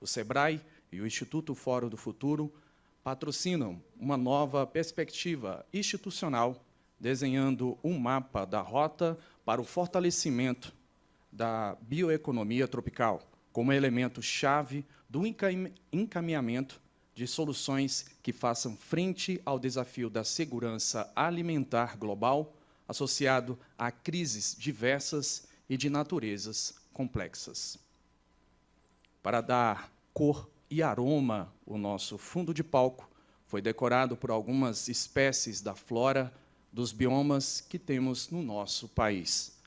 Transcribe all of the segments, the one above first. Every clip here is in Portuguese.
O SEBRAE e o Instituto Fórum do Futuro patrocinam uma nova perspectiva institucional, desenhando um mapa da rota para o fortalecimento da bioeconomia tropical, como elemento-chave do encaminhamento de soluções que façam frente ao desafio da segurança alimentar global, associado a crises diversas e de naturezas complexas. Para dar cor e aroma ao nosso fundo de palco, foi decorado por algumas espécies da flora dos biomas que temos no nosso país,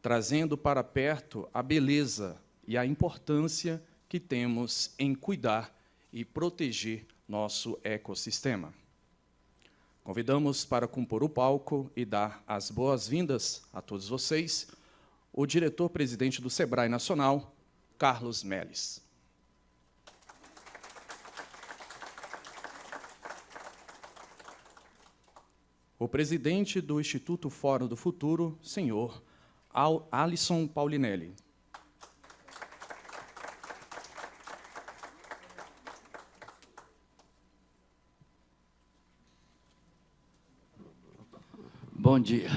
trazendo para perto a beleza e a importância que temos em cuidar e proteger nosso ecossistema. Convidamos para compor o palco e dar as boas-vindas a todos vocês o diretor-presidente do SEBRAE Nacional, Carlos Melles. O presidente do Instituto Fórum do Futuro, senhor Alisson Paulinelli. Bom dia,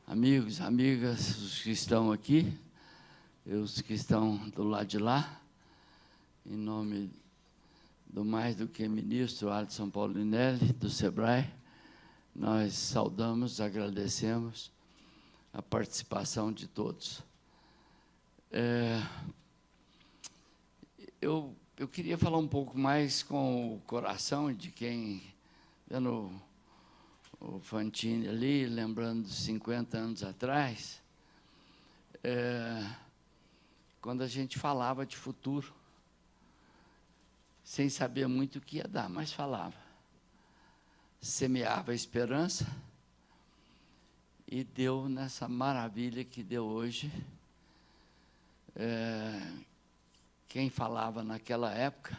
amigos, amigas, os que estão aqui, e os que estão do lado de lá, em nome do mais do que ministro Alisson Paulinelli, do SEBRAE, nós saudamos, agradecemos a participação de todos. Eu queria falar um pouco mais com o coração de quem, vendo o Fantini ali, lembrando de 50 anos atrás, quando a gente falava de futuro, sem saber muito o que ia dar, mas falava. Semeava a esperança e deu nessa maravilha que deu hoje. Quem falava naquela época,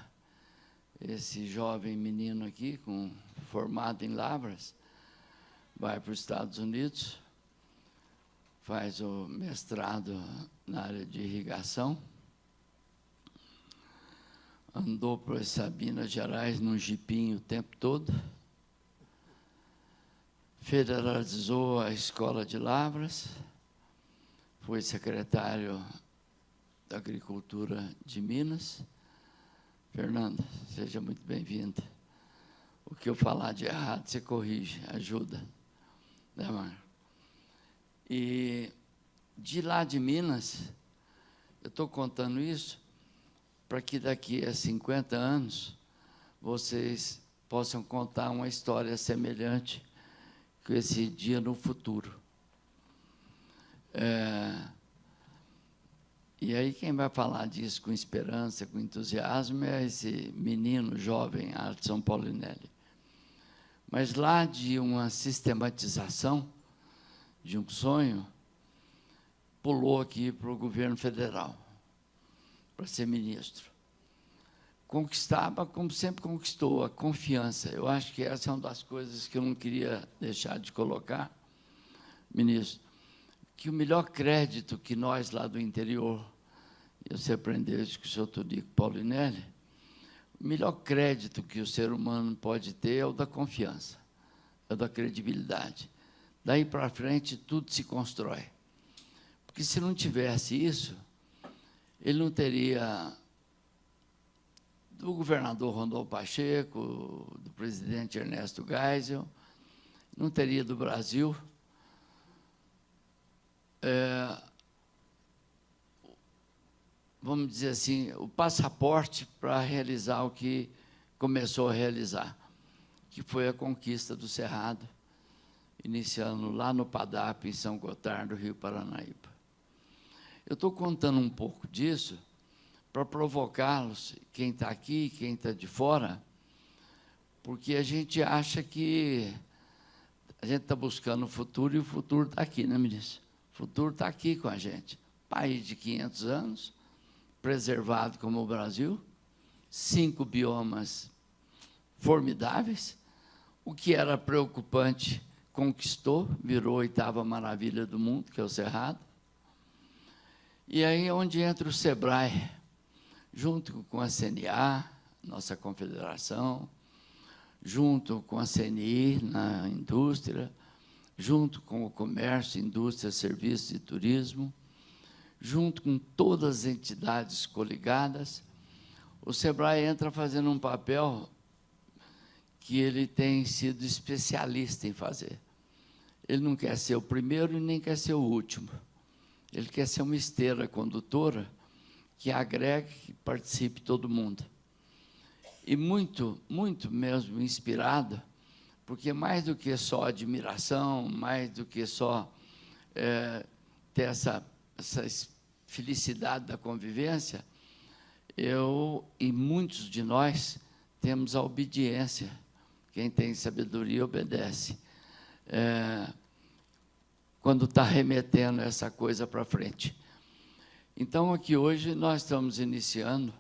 esse jovem menino aqui, formado em Lavras, vai para os Estados Unidos, faz o mestrado na área de irrigação, andou por essas Minas Gerais num jipinho o tempo todo, federalizou a escola de Lavras, foi secretário da Agricultura de Minas. Fernanda, seja muito bem-vinda. O que eu falar de errado, você corrige, ajuda. Né, Marco? E de lá de Minas, eu estou contando isso para que daqui a 50 anos vocês possam contar uma história semelhante com esse dia no futuro. E aí quem vai falar disso com esperança, com entusiasmo, é esse menino jovem, Alisson Paulinelli. Mas lá de uma sistematização de um sonho, pulou aqui para o governo federal, para ser ministro. Conquistava, como sempre conquistou, a confiança. Eu acho que essa é uma das coisas que eu não queria deixar de colocar, ministro, que o melhor crédito que nós lá do interior, eu sei aprender isso com o senhor Tonico Paulinelli, o melhor crédito que o ser humano pode ter é o da confiança, é o da credibilidade. Daí para frente, tudo se constrói. Porque se não tivesse isso, ele não teria do governador Rondon Pacheco, do presidente Ernesto Geisel, não teria do Brasil. Vamos dizer assim, o passaporte para realizar o que começou a realizar, que foi a conquista do Cerrado, iniciando lá no Padap, em São Gotardo, Rio Paranaíba. Eu estou contando um pouco disso para provocá-los, quem está aqui, quem está de fora, porque a gente acha que a gente está buscando o futuro e o futuro está aqui, né, ministro? O futuro está aqui com a gente. País de 500 anos, preservado como o Brasil, 5 biomas formidáveis, o que era preocupante conquistou, virou a 8ª maravilha do mundo, que é o Cerrado. E aí é onde entra o SEBRAE, junto com a CNA, nossa confederação, junto com a CNI na indústria, junto com o comércio, indústria, serviços e turismo, junto com todas as entidades coligadas, o SEBRAE entra fazendo um papel que ele tem sido especialista em fazer. Ele não quer ser o primeiro e nem quer ser o último. Ele quer ser uma esteira condutora que agregue, que participe todo mundo. E muito, muito mesmo inspirado, porque mais do que só admiração, mais do que só ter essa felicidade da convivência, eu e muitos de nós temos a obediência. Quem tem sabedoria obedece. Quando está remetendo essa coisa para frente. Então, aqui hoje, nós estamos iniciando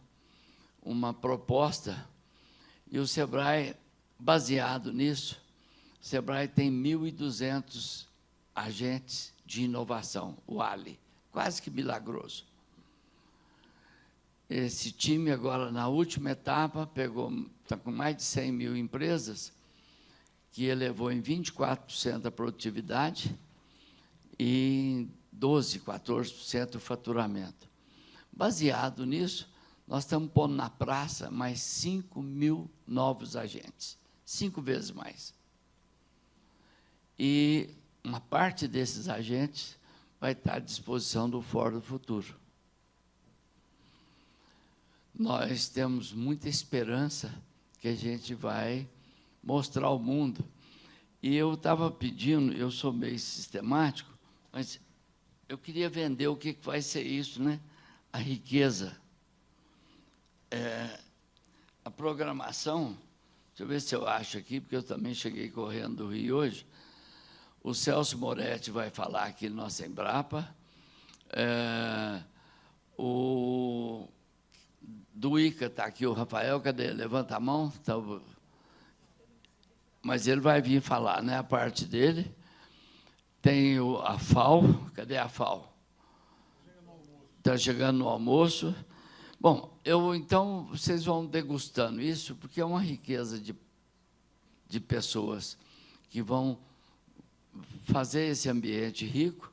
uma proposta, e o SEBRAE, baseado nisso, o SEBRAE tem 1.200 agentes de inovação, o ALI, quase que milagroso. Esse time, agora, na última etapa, está com mais de 100 mil empresas, que elevou em 24% a produtividade e 12%, 14% o faturamento. Baseado nisso, nós estamos pondo na praça mais 5 mil novos agentes, 5 vezes mais. E uma parte desses agentes vai estar à disposição do Fórum do Futuro. Nós temos muita esperança que a gente vai mostrar ao mundo. E eu estava pedindo, eu sou meio sistemático, mas eu queria vender o que vai ser isso, né? A riqueza. A programação, deixa eu ver se eu acho aqui, porque eu também cheguei correndo do Rio hoje. O Celso Moretti vai falar aqui na nossa Embrapa. Do ICA está aqui o Rafael, cadê? Levanta a mão. Tá, mas ele vai vir falar, né, a parte dele. Tem a FAO, cadê a FAO? Está chegando no almoço. Bom, então, vocês vão degustando isso, porque é uma riqueza de pessoas que vão fazer esse ambiente rico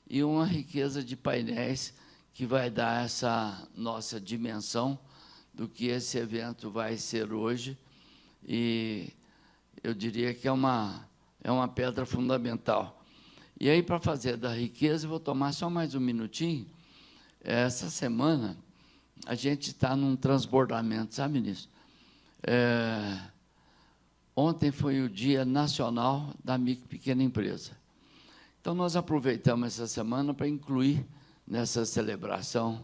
e uma riqueza de painéis que vai dar essa nossa dimensão do que esse evento vai ser hoje. E eu diria que é uma pedra fundamental. E aí, para fazer da riqueza, eu vou tomar só mais um minutinho. Essa semana, a gente está num transbordamento, sabe, ministro? Ontem foi o Dia Nacional da Micro e Pequena Empresa. Então, nós aproveitamos essa semana para incluir nessa celebração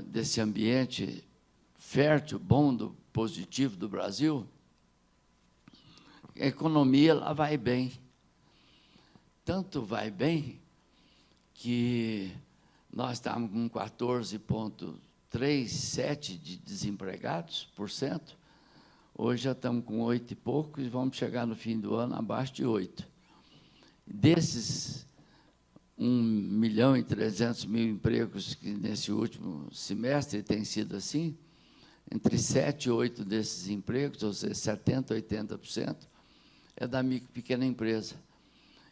desse ambiente fértil, bom, positivo do Brasil. A economia lá vai bem. Tanto vai bem que nós estamos com 14,37% de desempregados por cento. Hoje já estamos com 8 e pouco e vamos chegar no fim do ano abaixo de 8. Desses 1.300.000 empregos que nesse último semestre tem sido assim, entre 7 e 8 desses empregos, ou seja, 70%, 80%, é da micro e pequena empresa.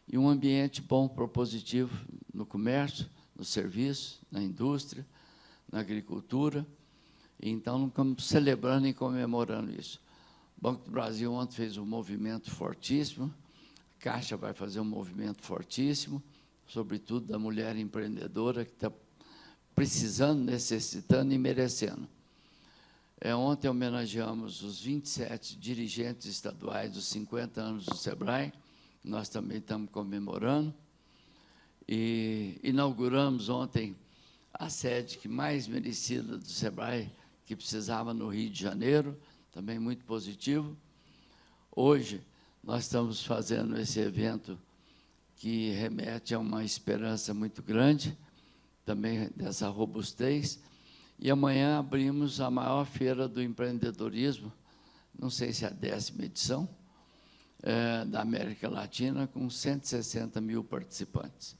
E um ambiente bom, propositivo no comércio, no serviço, na indústria, na agricultura. E então, estamos celebrando e comemorando isso. O Banco do Brasil ontem fez um movimento fortíssimo, a Caixa vai fazer um movimento fortíssimo, sobretudo da mulher empreendedora que está precisando, necessitando e merecendo. Ontem homenageamos os 27 dirigentes estaduais dos 50 anos do SEBRAE, nós também estamos comemorando, e inauguramos ontem a sede que mais merecida do SEBRAE, que precisava no Rio de Janeiro, também muito positivo. Hoje, nós estamos fazendo esse evento que remete a uma esperança muito grande, também dessa robustez, e amanhã abrimos a maior feira do empreendedorismo, não sei se é a 10ª edição, da América Latina, com 160 mil participantes.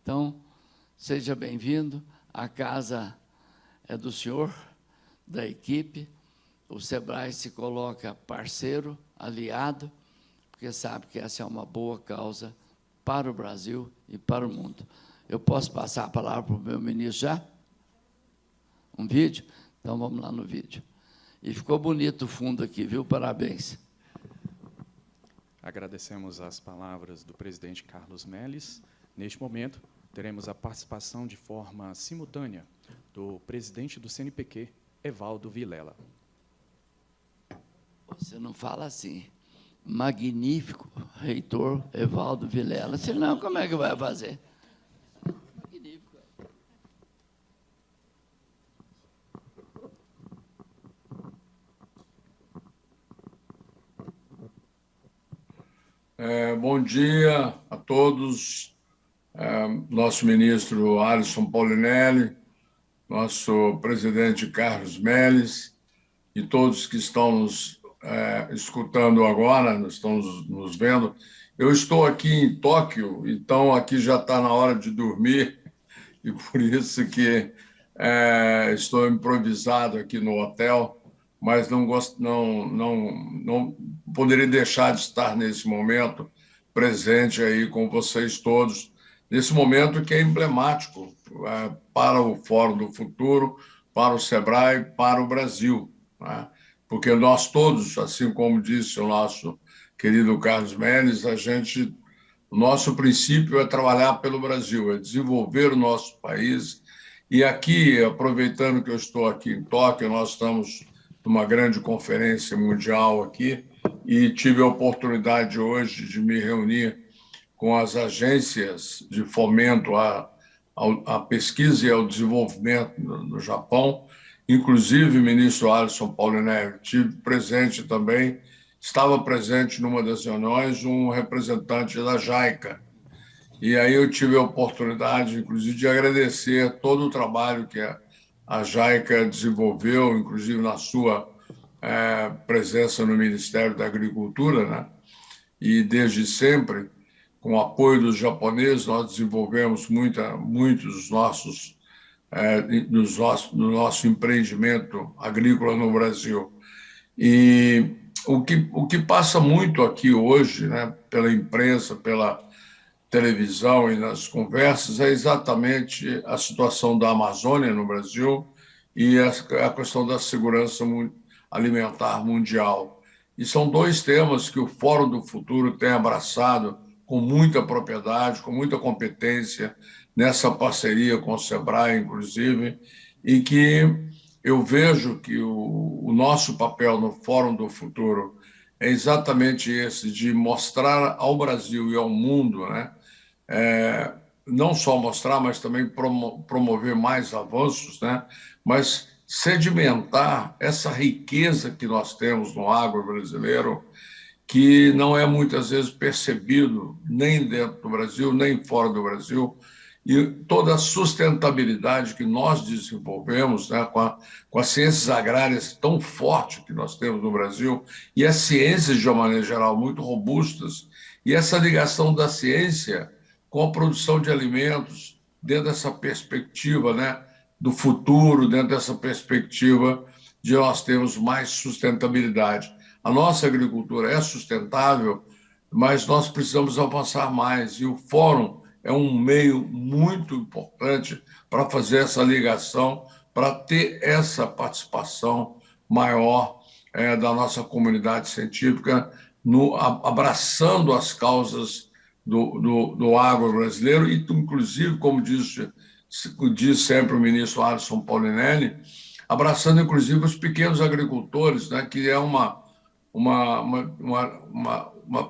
Então, seja bem-vindo, a casa é do senhor, da equipe. O SEBRAE se coloca parceiro, aliado, porque sabe que essa é uma boa causa para o Brasil e para o mundo. Eu posso passar a palavra para o meu ministro já? Um vídeo? Então, vamos lá no vídeo. E ficou bonito o fundo aqui, viu? Parabéns. Agradecemos as palavras do presidente Carlos Melles. Neste momento, teremos a participação de forma simultânea do presidente do CNPq, Evaldo Vilela. Você não fala assim, magnífico reitor Evaldo Vilela, senão como é que vai fazer? Magnífico. Bom dia a todos, nosso ministro Alisson Paulinelli, nosso presidente Carlos Melles e todos que estão nos escutando agora, estão nos vendo. Eu estou aqui em Tóquio, então aqui já está na hora de dormir, e por isso que estou improvisado aqui no hotel, mas não poderia deixar de estar nesse momento presente aí com vocês todos, nesse momento que é emblemático para o Fórum do Futuro, para o SEBRAE, para o Brasil, né? Porque nós todos, assim como disse o nosso querido Carlos Melles, o nosso princípio é trabalhar pelo Brasil, é desenvolver o nosso país. E aqui, aproveitando que eu estou aqui em Tóquio, nós estamos numa grande conferência mundial aqui e tive a oportunidade hoje de me reunir com as agências de fomento à pesquisa e ao desenvolvimento no Japão. Inclusive, o ministro Alisson Paulinelli, tive presente também, estava presente numa das reuniões um representante da JICA. E aí eu tive a oportunidade, inclusive, de agradecer todo o trabalho que a JICA desenvolveu, inclusive na sua presença no Ministério da Agricultura, né? E desde sempre, com o apoio dos japoneses, nós desenvolvemos muitos dos nossos do nosso empreendimento agrícola no Brasil. E o que passa muito aqui hoje, né, pela imprensa, pela televisão e nas conversas, é exatamente a situação da Amazônia no Brasil e a questão da segurança alimentar mundial. E são dois temas que o Fórum do Futuro tem abraçado com muita propriedade, com muita competência, nessa parceria com o SEBRAE, inclusive, e que eu vejo que o nosso papel no Fórum do Futuro é exatamente esse, de mostrar ao Brasil e ao mundo, né? Não só mostrar, mas também promover mais avanços, né? Mas sedimentar essa riqueza que nós temos no agro brasileiro, que não é muitas vezes percebido nem dentro do Brasil, nem fora do Brasil, e toda a sustentabilidade que nós desenvolvemos, né, com as ciências agrárias tão fortes que nós temos no Brasil, e as ciências, de uma maneira geral, muito robustas, e essa ligação da ciência com a produção de alimentos, dentro dessa perspectiva, né, do futuro, dentro dessa perspectiva de nós termos mais sustentabilidade. A nossa agricultura é sustentável, mas nós precisamos avançar mais, e o Fórum é um meio muito importante para fazer essa ligação, para ter essa participação maior da nossa comunidade científica, abraçando as causas do agro brasileiro e, inclusive, como diz sempre o ministro Alisson Paulinelli, abraçando, inclusive, os pequenos agricultores, né, que é uma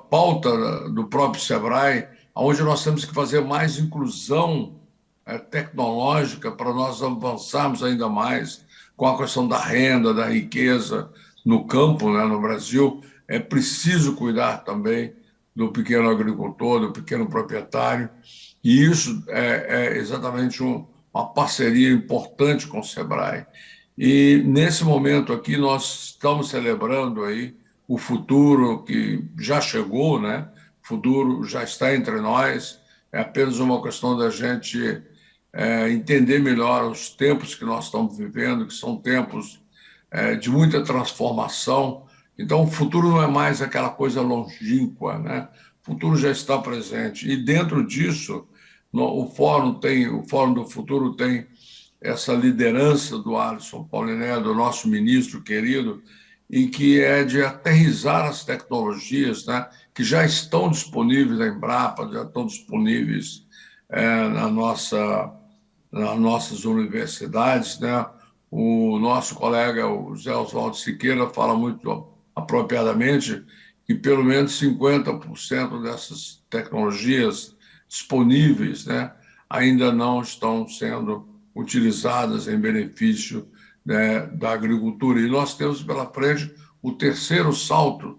pauta do próprio SEBRAE, onde nós temos que fazer mais inclusão tecnológica para nós avançarmos ainda mais com a questão da renda, da riqueza no campo, né, no Brasil. É preciso cuidar também do pequeno agricultor, do pequeno proprietário, e isso é exatamente uma parceria importante com o SEBRAE. E, nesse momento aqui, nós estamos celebrando aí o futuro que já chegou, né? O futuro já está entre nós, é apenas uma questão da gente entender melhor os tempos que nós estamos vivendo, que são tempos de muita transformação. Então, o futuro não é mais aquela coisa longínqua, né? O futuro já está presente. E dentro disso, o Fórum do Futuro tem essa liderança do Alisson Pauliné, do nosso ministro querido, e que é de aterrissar as tecnologias, né, que já estão disponíveis na Embrapa, já estão disponíveis nas nossas universidades, né? O nosso colega, o Zé Oswaldo Siqueira, fala muito apropriadamente que pelo menos 50% dessas tecnologias disponíveis, né, ainda não estão sendo utilizadas em benefício, né, da agricultura. E nós temos pela frente o terceiro salto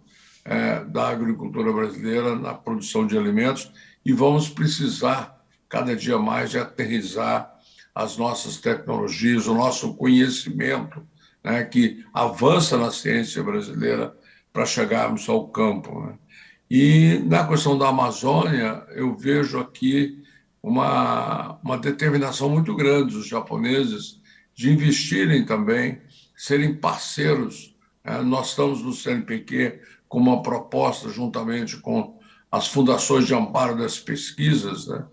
da agricultura brasileira na produção de alimentos e vamos precisar cada dia mais de aterrissar as nossas tecnologias, o nosso conhecimento, né, que avança na ciência brasileira para chegarmos ao campo, né? E na questão da Amazônia, eu vejo aqui uma determinação muito grande dos japoneses de investirem também, serem parceiros. Nós estamos no CNPq com uma proposta, juntamente com as fundações de amparo das pesquisas, né,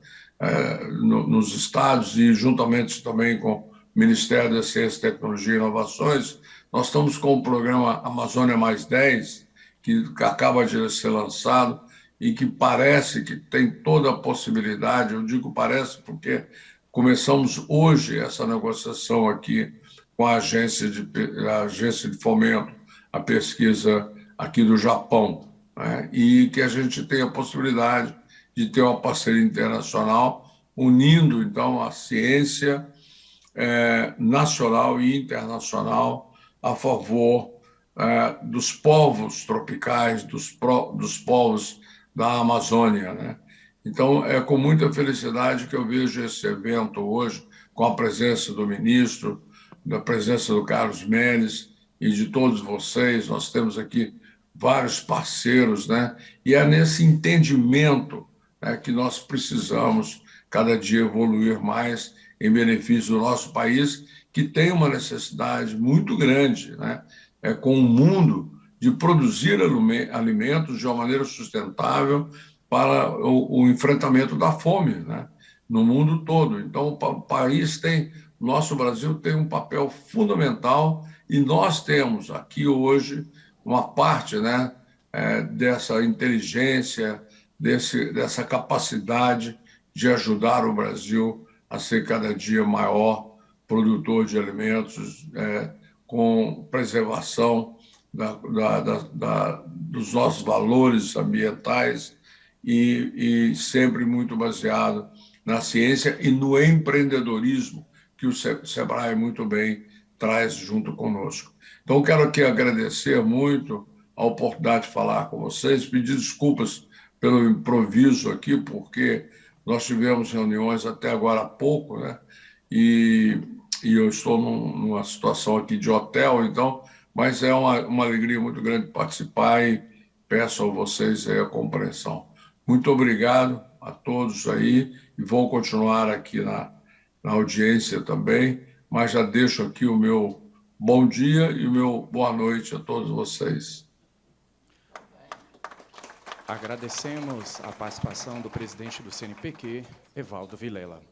nos estados e juntamente também com o Ministério da Ciência, Tecnologia e Inovações, nós estamos com o programa Amazônia Mais 10, que acaba de ser lançado e que parece que tem toda a possibilidade, eu digo parece porque começamos hoje essa negociação aqui com a agência de fomento, a pesquisa aqui do Japão, né? E que a gente tem a possibilidade de ter uma parceria internacional, unindo, então, a ciência nacional e internacional a favor dos povos tropicais, dos povos da Amazônia, né? Então, é com muita felicidade que eu vejo esse evento hoje, com a presença do ministro, da presença do Carlos Melles e de todos vocês. Nós temos aqui vários parceiros, né? E é nesse entendimento, né, que nós precisamos cada dia evoluir mais em benefício do nosso país, que tem uma necessidade muito grande, né, com o mundo, de produzir alimentos de uma maneira sustentável para o enfrentamento da fome, né, no mundo todo. Então, o nosso Brasil tem um papel fundamental e nós temos aqui hoje uma parte, né, dessa inteligência, dessa capacidade de ajudar o Brasil a ser cada dia maior produtor de alimentos, com preservação dos nossos valores ambientais e sempre muito baseado na ciência e no empreendedorismo que o SEBRAE muito bem traz junto conosco. Então, quero aqui agradecer muito a oportunidade de falar com vocês, pedir desculpas pelo improviso aqui, porque nós tivemos reuniões até agora há pouco, né? E eu estou numa situação aqui de hotel, então, mas é uma alegria muito grande participar e peço a vocês aí a compreensão. Muito obrigado a todos aí e vou continuar aqui na audiência também, mas já deixo aqui o meu bom dia e o meu boa noite a todos vocês. Agradecemos a participação do presidente do CNPq, Evaldo Vilela.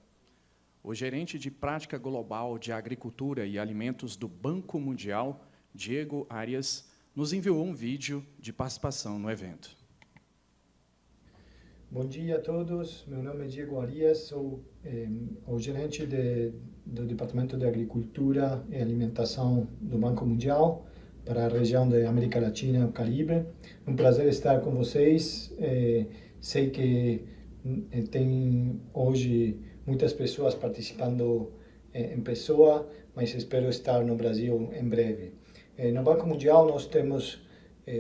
O gerente de Prática Global de Agricultura e Alimentos do Banco Mundial, Diego Arias, nos enviou um vídeo de participação no evento. Bom dia a todos, meu nome é Diego Arias, sou o gerente do Departamento de Agricultura e Alimentação do Banco Mundial para a região da América Latina e o Caribe. Um prazer estar com vocês. Sei que tem hoje muitas pessoas participando em pessoa, mas espero estar no Brasil em breve. No Banco Mundial nós temos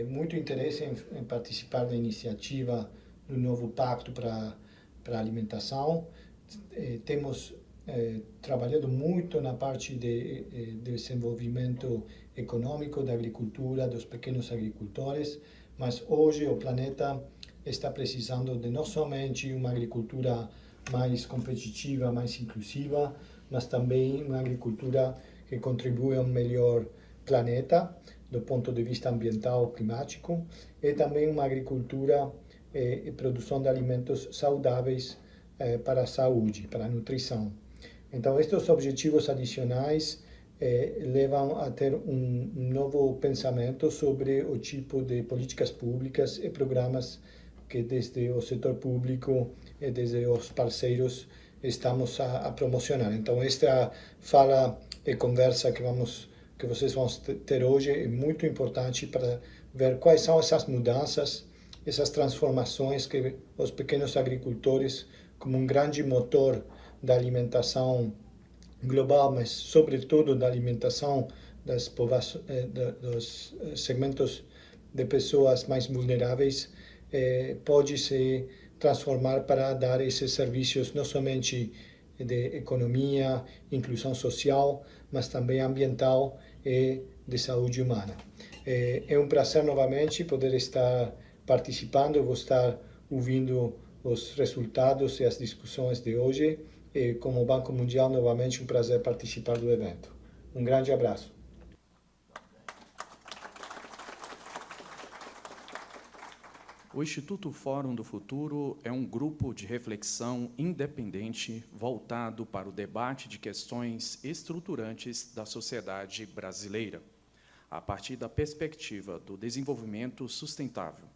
muito interesse em participar da iniciativa do novo Pacto para a Alimentação. Temos trabalhado muito na parte de desenvolvimento econômico da agricultura, dos pequenos agricultores, mas hoje o planeta está precisando de não somente uma agricultura mais competitiva, mais inclusiva, mas também uma agricultura que contribui a um melhor planeta do ponto de vista ambiental, climático, e também uma agricultura e produção de alimentos saudáveis para a saúde, para a nutrição. Então, estes objetivos adicionais levam a ter um novo pensamento sobre o tipo de políticas públicas e programas que desde o setor público e desde os parceiros estamos a promocionar. Então, esta fala e conversa que vocês vão ter hoje é muito importante para ver quais são essas mudanças, essas transformações que os pequenos agricultores, como um grande motor da alimentação global, mas sobretudo da alimentação dos segmentos de pessoas mais vulneráveis, pode se transformar para dar esses serviços não somente de economia, inclusão social, mas também ambiental e de saúde humana. É um prazer novamente poder estar participando, vou estar ouvindo os resultados e as discussões de hoje. E como Banco Mundial, novamente um prazer participar do evento. Um grande abraço. O Instituto Fórum do Futuro é um grupo de reflexão independente voltado para o debate de questões estruturantes da sociedade brasileira, a partir da perspectiva do desenvolvimento sustentável.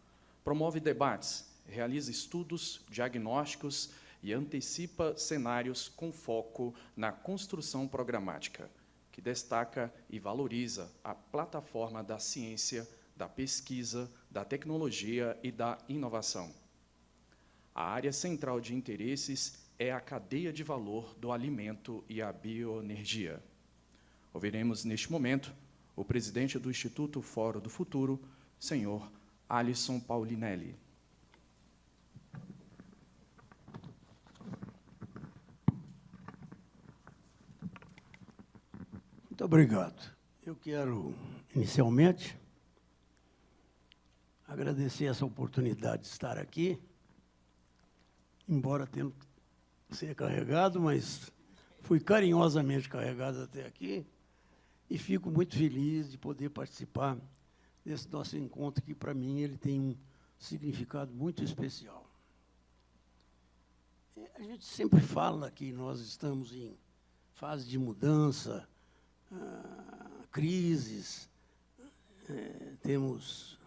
Promove debates, realiza estudos, diagnósticos e antecipa cenários com foco na construção programática, que destaca e valoriza a plataforma da ciência, da pesquisa, da tecnologia e da inovação. A área central de interesses é a cadeia de valor do alimento e a bioenergia. Ouviremos, neste momento, o presidente do Instituto Fórum do Futuro, senhor Alisson Paulinelli. Muito obrigado. Eu quero, inicialmente, agradecer essa oportunidade de estar aqui, embora tendo que ser carregado, mas fui carinhosamente carregado até aqui e fico muito feliz de poder participar desse nosso encontro, que, para mim, ele tem um significado muito especial. A gente sempre fala que nós estamos em fase de mudança, crises, temos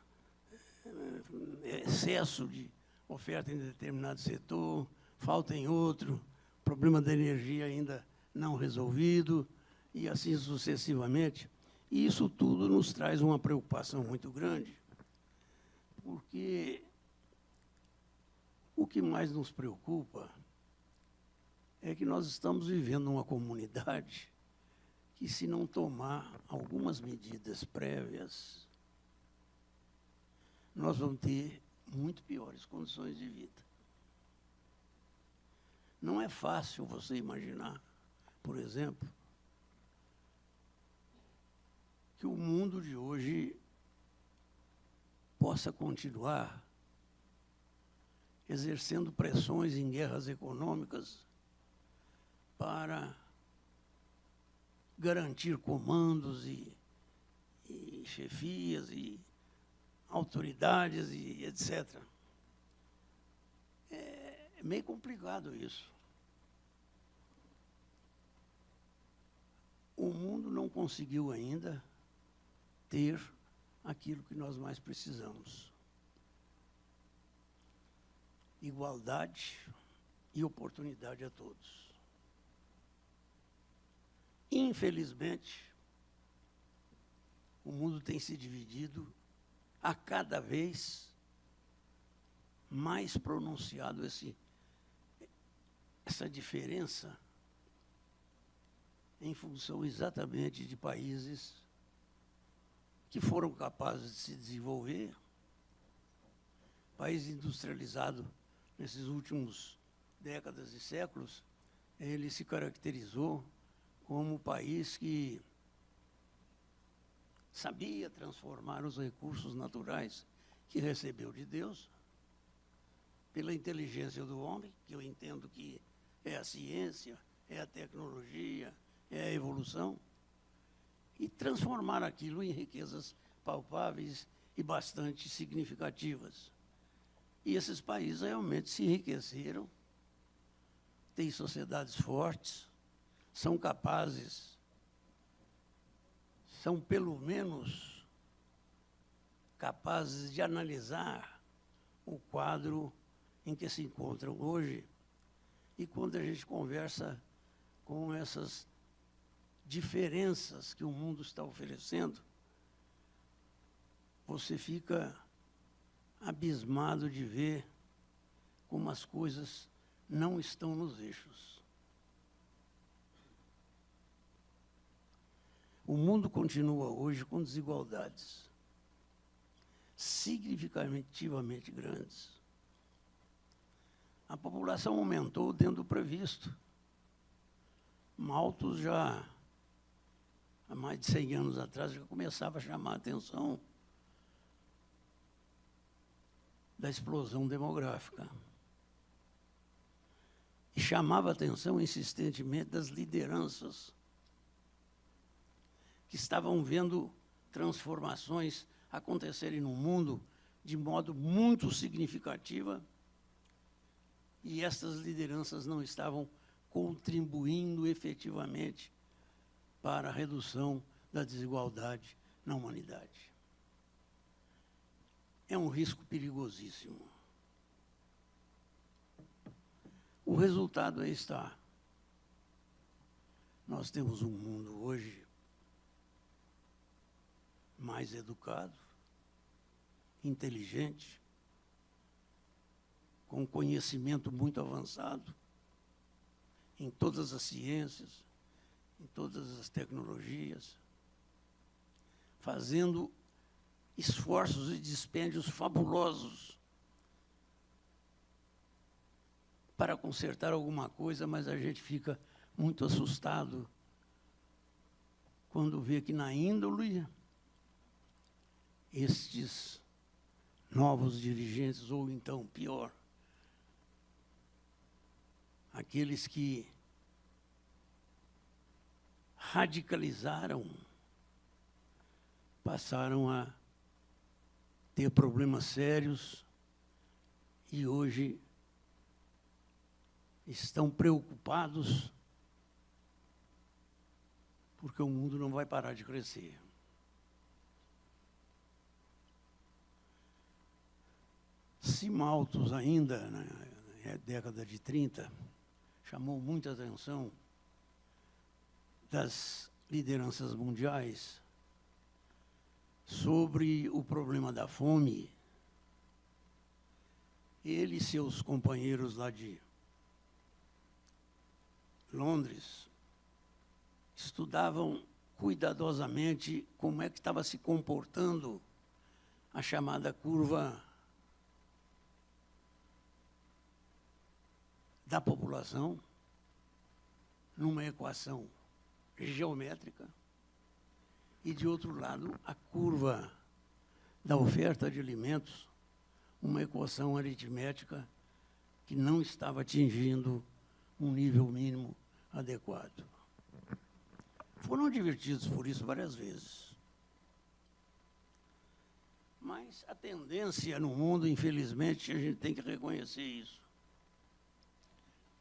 excesso de oferta em determinado setor, falta em outro, problema da energia ainda não resolvido, e assim sucessivamente. E isso tudo nos traz uma preocupação muito grande, porque o que mais nos preocupa é que nós estamos vivendo numa comunidade que, se não tomar algumas medidas prévias, nós vamos ter muito piores condições de vida. Não é fácil você imaginar, por exemplo, que o mundo de hoje possa continuar exercendo pressões em guerras econômicas para garantir comandos e chefias e autoridades e etc. É meio complicado isso. O mundo não conseguiu ainda ter aquilo que nós mais precisamos: igualdade e oportunidade a todos. Infelizmente, o mundo tem se dividido a cada vez mais pronunciado essa diferença em função exatamente de países que foram capazes de se desenvolver. País industrializado nesses últimos décadas e séculos, ele se caracterizou como um país que sabia transformar os recursos naturais que recebeu de Deus, pela inteligência do homem, que eu entendo que é a ciência, é a tecnologia, é a evolução, e transformar aquilo em riquezas palpáveis e bastante significativas. E esses países realmente se enriqueceram, têm sociedades fortes, são capazes, são pelo menos capazes de analisar o quadro em que se encontram hoje. E quando a gente conversa com essas diferenças que o mundo está oferecendo, você fica abismado de ver como as coisas não estão nos eixos. O mundo continua hoje com desigualdades significativamente grandes. A população aumentou dentro do previsto. Malthus já, há mais de 100 anos atrás, já começava a chamar a atenção da explosão demográfica. E chamava a atenção insistentemente das lideranças que estavam vendo transformações acontecerem no mundo de modo muito significativo, e essas lideranças não estavam contribuindo efetivamente para a redução da desigualdade na humanidade. É um risco perigosíssimo. O resultado aí está. Nós temos um mundo hoje mais educado, inteligente, com conhecimento muito avançado em todas as ciências, em todas as tecnologias, fazendo esforços e dispêndios fabulosos para consertar alguma coisa, mas a gente fica muito assustado quando vê que na índole estes novos dirigentes, ou então pior, aqueles que radicalizaram, passaram a ter problemas sérios e hoje estão preocupados porque o mundo não vai parar de crescer. Se Malthus ainda, na década de 30, chamou muita atenção das lideranças mundiais sobre o problema da fome, ele e seus companheiros lá de Londres estudavam cuidadosamente como é que estava se comportando a chamada curva da população numa equação geométrica e, de outro lado, a curva da oferta de alimentos, uma equação aritmética que não estava atingindo um nível mínimo adequado. Foram divertidos por isso várias vezes. Mas a tendência no mundo, infelizmente, a gente tem que reconhecer isso.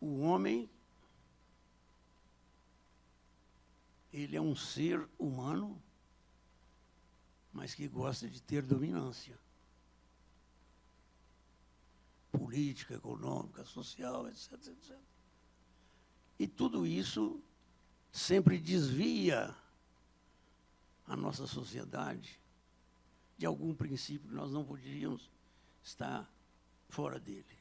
O homem, ele é um ser humano, mas que gosta de ter dominância. Política, econômica, social, etc, etc. E tudo isso sempre desvia a nossa sociedade de algum princípio que nós não poderíamos estar fora dele.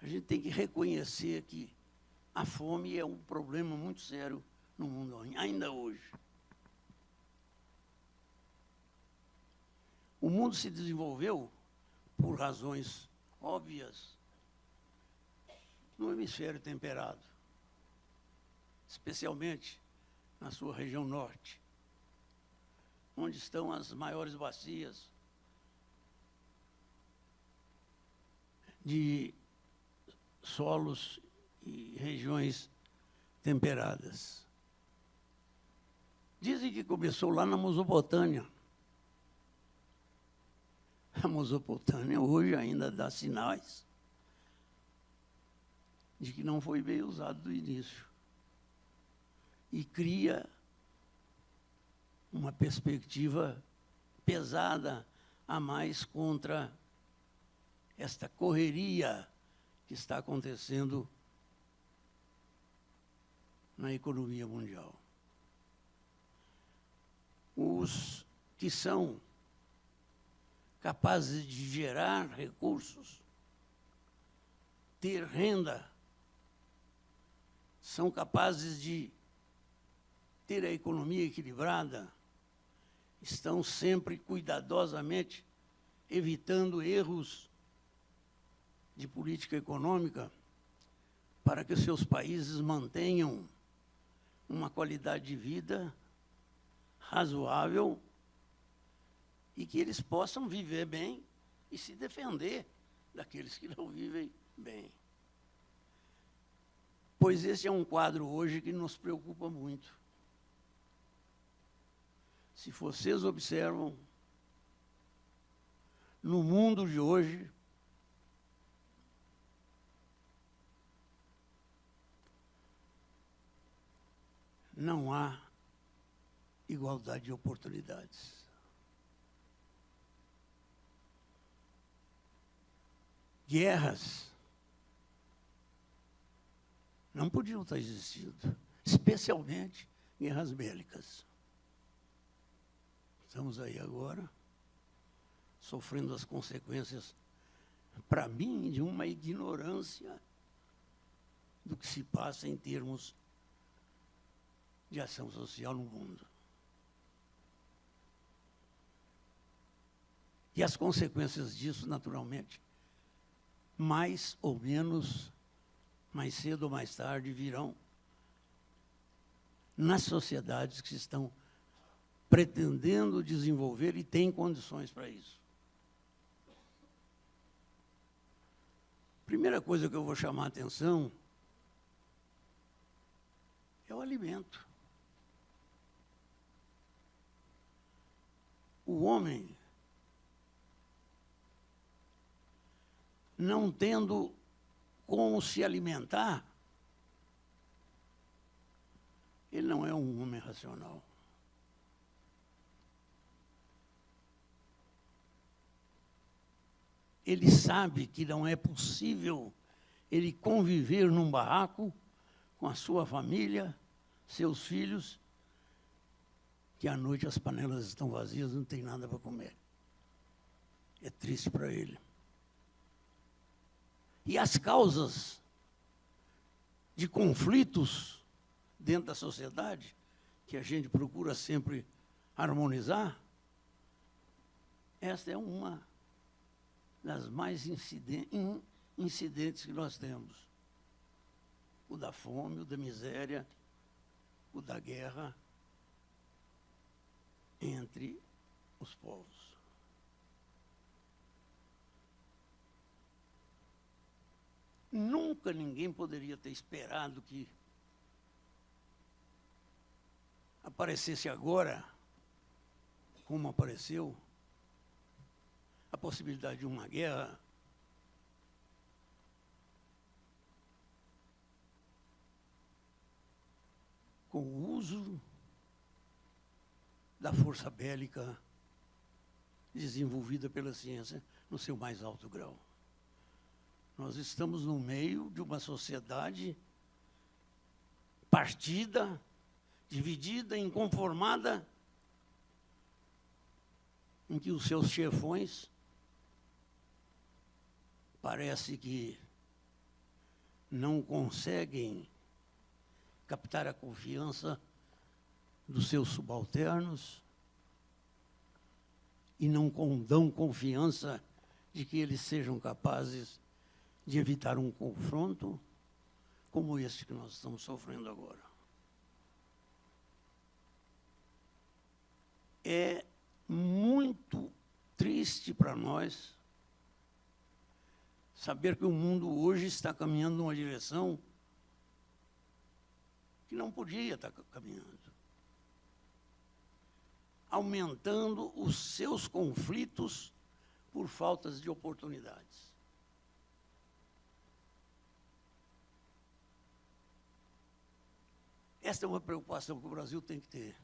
A gente tem que reconhecer que a fome é um problema muito sério no mundo, ainda hoje. O mundo se desenvolveu por razões óbvias no hemisfério temperado, especialmente na sua região norte, onde estão as maiores bacias de solos e regiões temperadas. Dizem que começou lá na Mesopotâmia. A Mesopotâmia hoje ainda dá sinais de que não foi bem usado do início. E cria uma perspectiva pesada a mais contra esta correria que está acontecendo na economia mundial. Os que são capazes de gerar recursos, ter renda, são capazes de ter a economia equilibrada, estão sempre cuidadosamente evitando erros de política econômica para que seus países mantenham uma qualidade de vida razoável e que eles possam viver bem e se defender daqueles que não vivem bem. Pois esse é um quadro hoje que nos preocupa muito. Se vocês observam, no mundo de hoje, não há igualdade de oportunidades. Guerras não podiam estar existindo, especialmente guerras bélicas. Estamos aí agora sofrendo as consequências, para mim, de uma ignorância do que se passa em termos de ação social no mundo. E as consequências disso, naturalmente, mais ou menos, mais cedo ou mais tarde, virão nas sociedades que estão pretendendo desenvolver e têm condições para isso. Primeira coisa que eu vou chamar a atenção é o alimento. O homem, não tendo como se alimentar, ele não é um homem racional. Ele sabe que não é possível ele conviver num barraco com a sua família, seus filhos, que à noite as panelas estão vazias, não tem nada para comer. É triste para ele. E as causas de conflitos dentro da sociedade, que a gente procura sempre harmonizar, esta é uma das mais incidentes que nós temos. O da fome, o da miséria, o da guerra entre os povos. Nunca ninguém poderia ter esperado que aparecesse agora, como apareceu, a possibilidade de uma guerra com o uso da força bélica desenvolvida pela ciência no seu mais alto grau. Nós estamos no meio de uma sociedade partida, dividida, inconformada, em que os seus chefões parece que não conseguem captar a confiança dos seus subalternos e não dão confiança de que eles sejam capazes de evitar um confronto como esse que nós estamos sofrendo agora. É muito triste para nós saber que o mundo hoje está caminhando numa direção que não podia estar caminhando, aumentando os seus conflitos por faltas de oportunidades. Esta é uma preocupação que o Brasil tem que ter.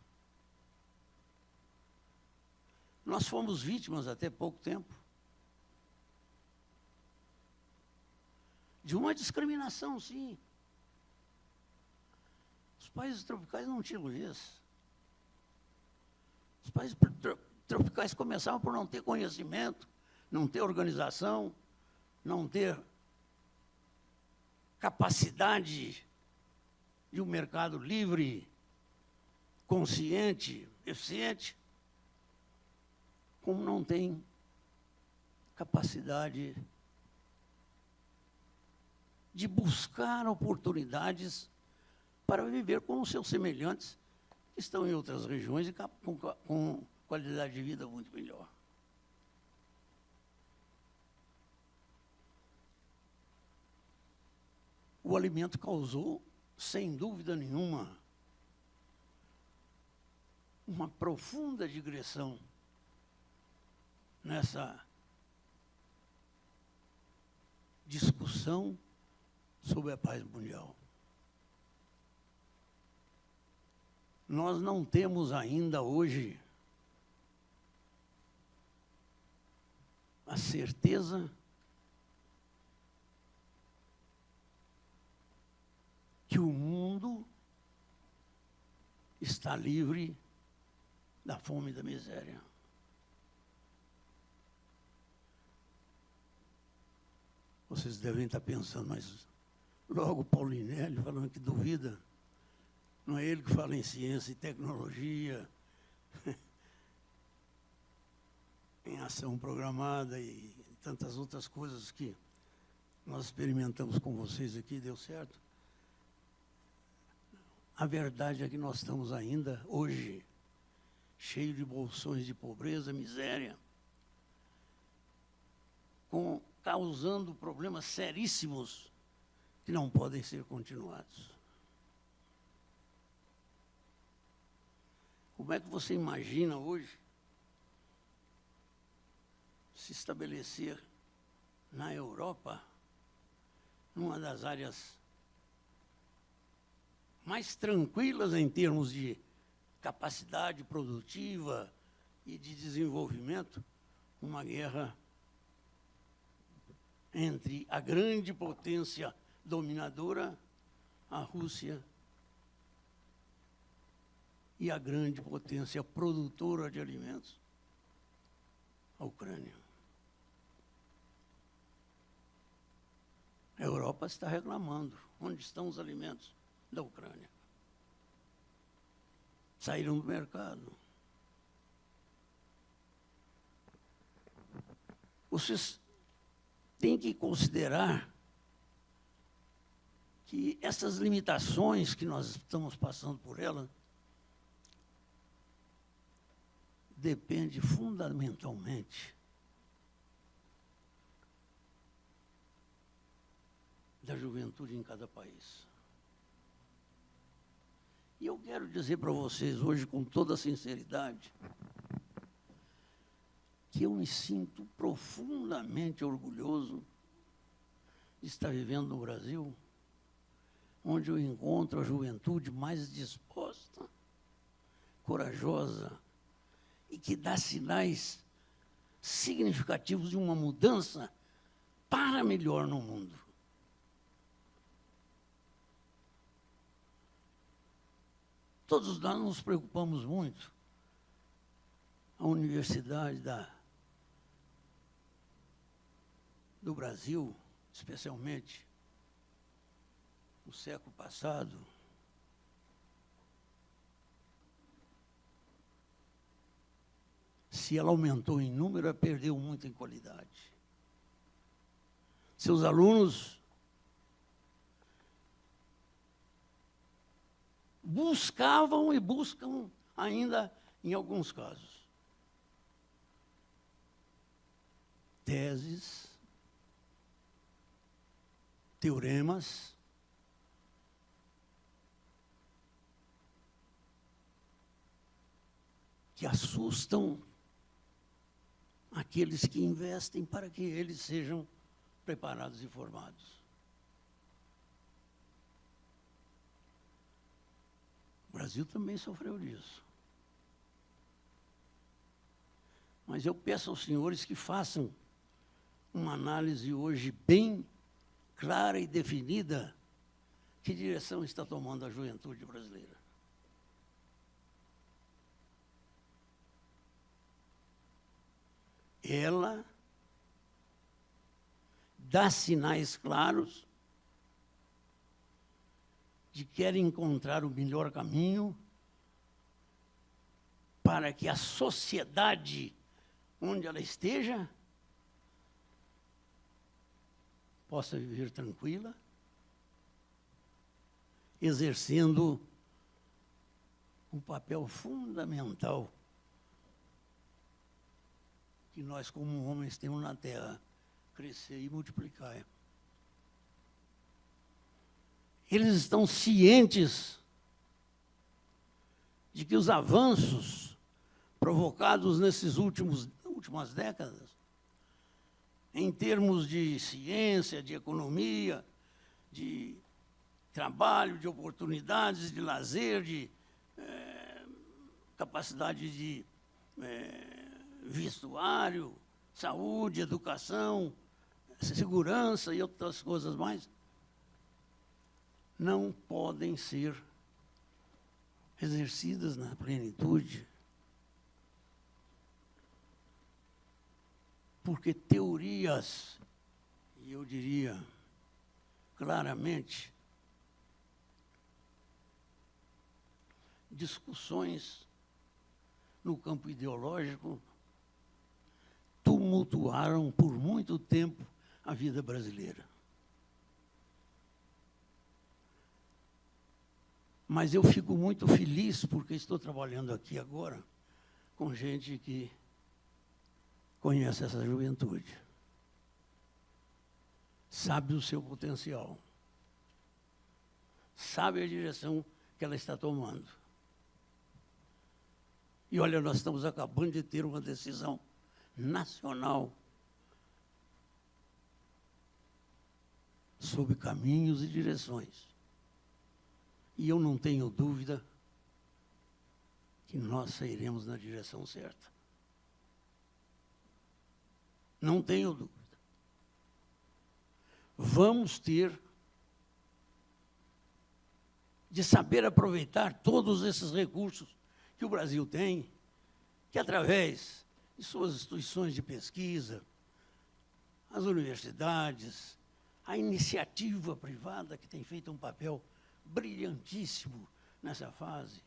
Nós fomos vítimas até pouco tempo de uma discriminação, sim. Os países tropicais não tinham leis. Os países tropicais começavam por não ter conhecimento, não ter organização, não ter capacidade de um mercado livre, consciente, eficiente, como não tem capacidade de buscar oportunidades para viver com os seus semelhantes que estão em outras regiões e com qualidade de vida muito melhor. O alimento causou, sem dúvida nenhuma, uma profunda digressão nessa discussão sobre a paz mundial. Nós não temos ainda hoje a certeza que o mundo está livre da fome e da miséria. Vocês devem estar pensando, mas logo Paulinelli falando que duvida, não é ele que fala em ciência e tecnologia, em ação programada e tantas outras coisas que nós experimentamos com vocês aqui, deu certo? A verdade é que nós estamos ainda, hoje, cheios de bolsões de pobreza, miséria, causando problemas seríssimos que não podem ser continuados. Como é que você imagina hoje se estabelecer na Europa, numa das áreas mais tranquilas em termos de capacidade produtiva e de desenvolvimento, uma guerra entre a grande potência dominadora, a Rússia, e a grande potência produtora de alimentos, a Ucrânia. A Europa está reclamando. Onde estão os alimentos da Ucrânia? Saíram do mercado. Vocês têm que considerar que essas limitações que nós estamos passando por elas depende fundamentalmente da juventude em cada país. E eu quero dizer para vocês hoje, com toda a sinceridade, que eu me sinto profundamente orgulhoso de estar vivendo no Brasil, onde eu encontro a juventude mais disposta, corajosa, e que dá sinais significativos de uma mudança para melhor no mundo. Todos nós nos preocupamos muito. A Universidade do Brasil, especialmente no século passado, se ela aumentou em número, ela perdeu muito em qualidade. Seus alunos buscavam e buscam ainda, em alguns casos, teses teoremas, que assustam aqueles que investem para que eles sejam preparados e formados. O Brasil também sofreu disso. Mas eu peço aos senhores que façam uma análise hoje bem clara e definida que direção está tomando a juventude brasileira. Ela dá sinais claros de que quer encontrar o melhor caminho para que a sociedade onde ela esteja possa viver tranquila, exercendo um papel fundamental que nós, como homens, temos na Terra, crescer e multiplicar. Eles estão cientes de que os avanços provocados nesses últimas décadas, em termos de ciência, de economia, de trabalho, de oportunidades, de lazer, de capacidade de vestuário, saúde, educação, segurança e outras coisas mais, não podem ser exercidas na plenitude, porque teorias, e eu diria claramente, discussões no campo ideológico tumultuaram por muito tempo a vida brasileira. Mas eu fico muito feliz porque estou trabalhando aqui agora com gente que conhece essa juventude, sabe o seu potencial, sabe a direção que ela está tomando. E olha, nós estamos acabando de ter uma decisão nacional sobre caminhos e direções. E eu não tenho dúvida que nós sairemos na direção certa. Não tenho dúvida. Vamos ter de saber aproveitar todos esses recursos que o Brasil tem, que através de suas instituições de pesquisa, as universidades, a iniciativa privada, que tem feito um papel brilhantíssimo nessa fase,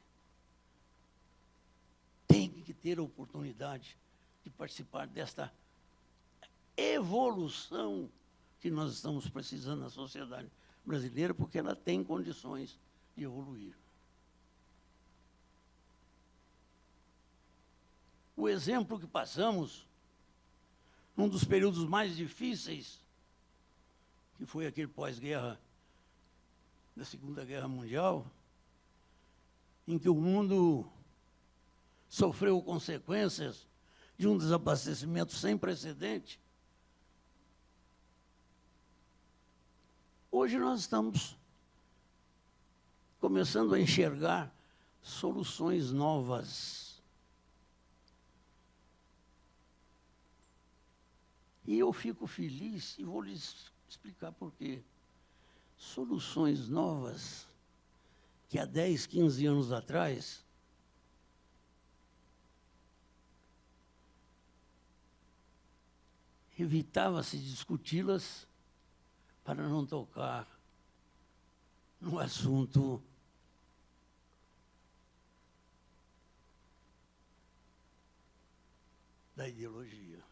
tem que ter a oportunidade de participar desta evolução que nós estamos precisando na sociedade brasileira, porque ela tem condições de evoluir. O exemplo que passamos, num dos períodos mais difíceis, que foi aquele pós-guerra da Segunda Guerra Mundial, em que o mundo sofreu consequências de um desabastecimento sem precedente. Hoje nós estamos começando a enxergar soluções novas. E eu fico feliz e vou lhes explicar por quê. Soluções novas que há 10, 15 anos atrás evitava-se discuti-las para não tocar no assunto da ideologia.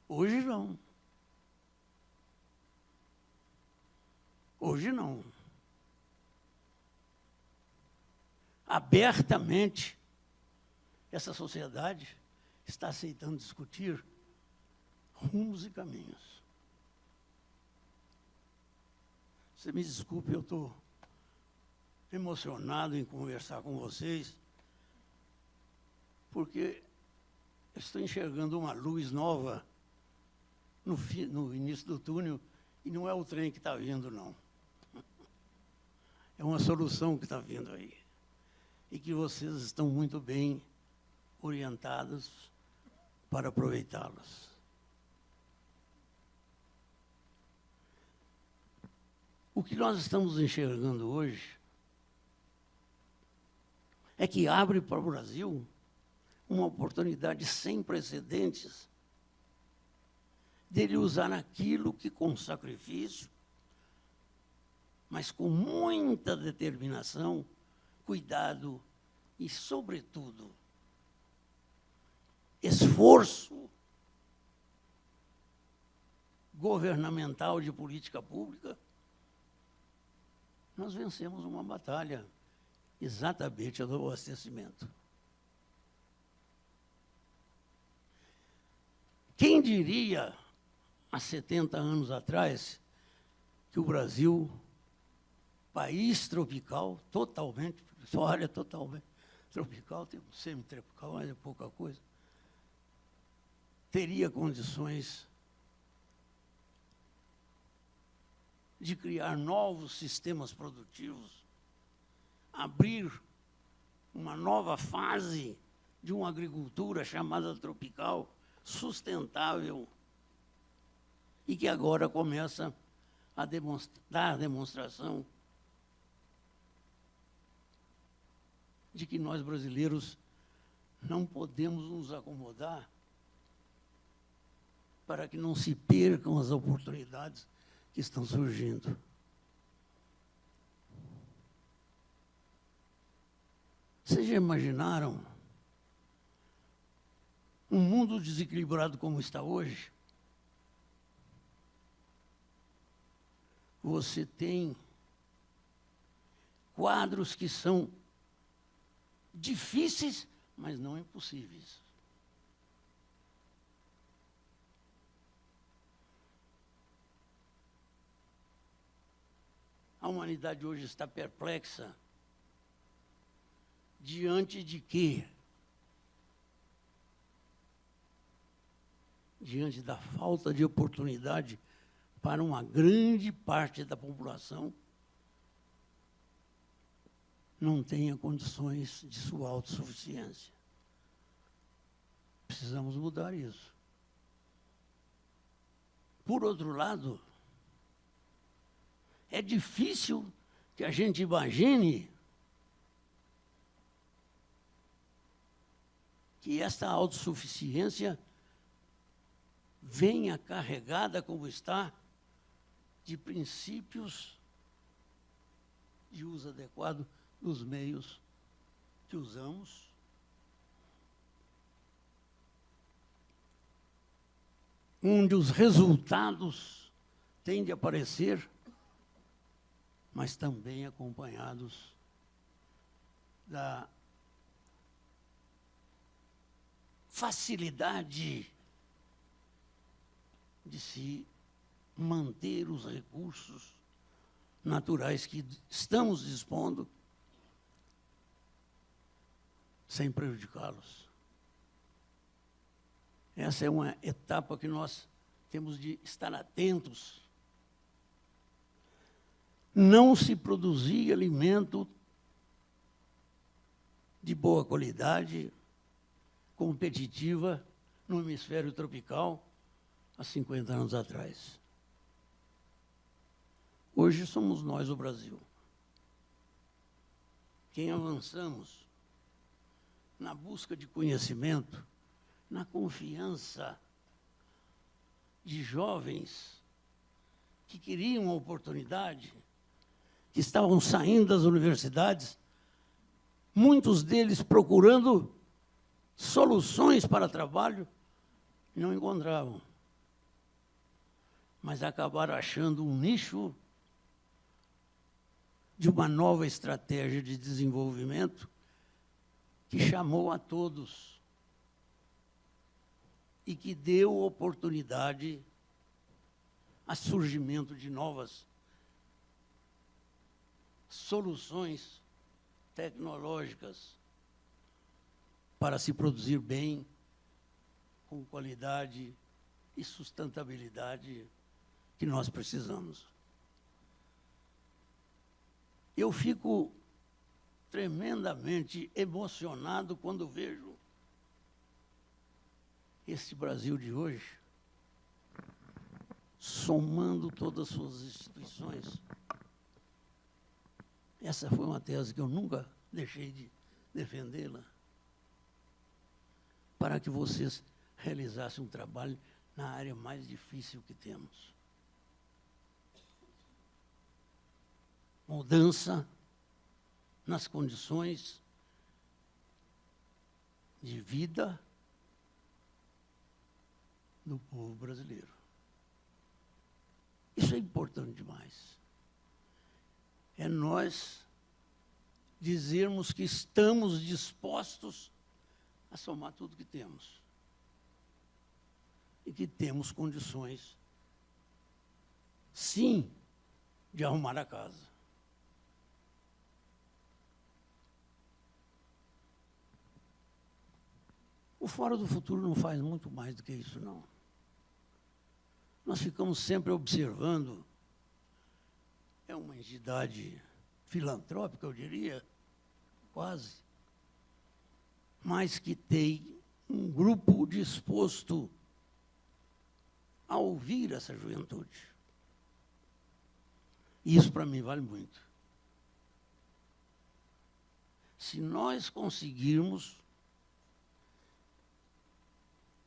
Hoje não. Hoje não. Abertamente, essa sociedade está aceitando discutir rumos e caminhos. Você me desculpe, eu estou emocionado em conversar com vocês, porque eu estou enxergando uma luz nova no início do túnel, e não é o trem que está vindo, não. É uma solução que está vindo aí. E que vocês estão muito bem orientados para aproveitá-los. O que nós estamos enxergando hoje é que abre para o Brasil uma oportunidade sem precedentes dele usar aquilo que, com sacrifício, mas com muita determinação, cuidado e, sobretudo, esforço governamental de política pública, nós vencemos uma batalha, exatamente a do abastecimento. Quem diria, há 70 anos atrás, que o Brasil, país tropical, totalmente, sua área totalmente tropical, tem um semi-tropical, mas é pouca coisa, teria condições de criar novos sistemas produtivos, abrir uma nova fase de uma agricultura chamada tropical, sustentável, e que agora começa a dar a demonstração de que nós, brasileiros, não podemos nos acomodar para que não se percam as oportunidades que estão surgindo. Vocês já imaginaram um mundo desequilibrado como está hoje? Você tem quadros que são difíceis, mas não impossíveis. A humanidade hoje está perplexa diante de quê? Diante da falta de oportunidade para uma grande parte da população não tenha condições de sua autossuficiência. Precisamos mudar isso. Por outro lado, é difícil que a gente imagine que esta autossuficiência venha carregada, como está, de princípios de uso adequado dos meios que usamos, onde os resultados têm de aparecer, mas também acompanhados da facilidade de se manter os recursos naturais que estamos dispondo sem prejudicá-los. Essa é uma etapa que nós temos de estar atentos. Não se produzia alimento de boa qualidade, competitiva, no hemisfério tropical, há 50 anos atrás. Hoje somos nós, o Brasil, quem avançamos na busca de conhecimento, na confiança de jovens que queriam uma oportunidade, que estavam saindo das universidades, muitos deles procurando soluções para trabalho, e não encontravam. Mas acabaram achando um nicho de uma nova estratégia de desenvolvimento que chamou a todos e que deu oportunidade a surgimento de novas soluções tecnológicas para se produzir bem, com qualidade e sustentabilidade que nós precisamos. Eu fico tremendamente emocionado quando vejo esse Brasil de hoje, somando todas as suas instituições. Essa foi uma tese que eu nunca deixei de defendê-la, para que vocês realizassem um trabalho na área mais difícil que temos. Mudança nas condições de vida do povo brasileiro. Isso é importante demais. É nós dizermos que estamos dispostos a somar tudo que temos. E que temos condições, sim, de arrumar a casa. O Fórum do Futuro não faz muito mais do que isso, não. Nós ficamos sempre observando, é uma entidade filantrópica, eu diria, quase, mas que tem um grupo disposto a ouvir essa juventude. E isso, para mim, vale muito. Se nós conseguirmos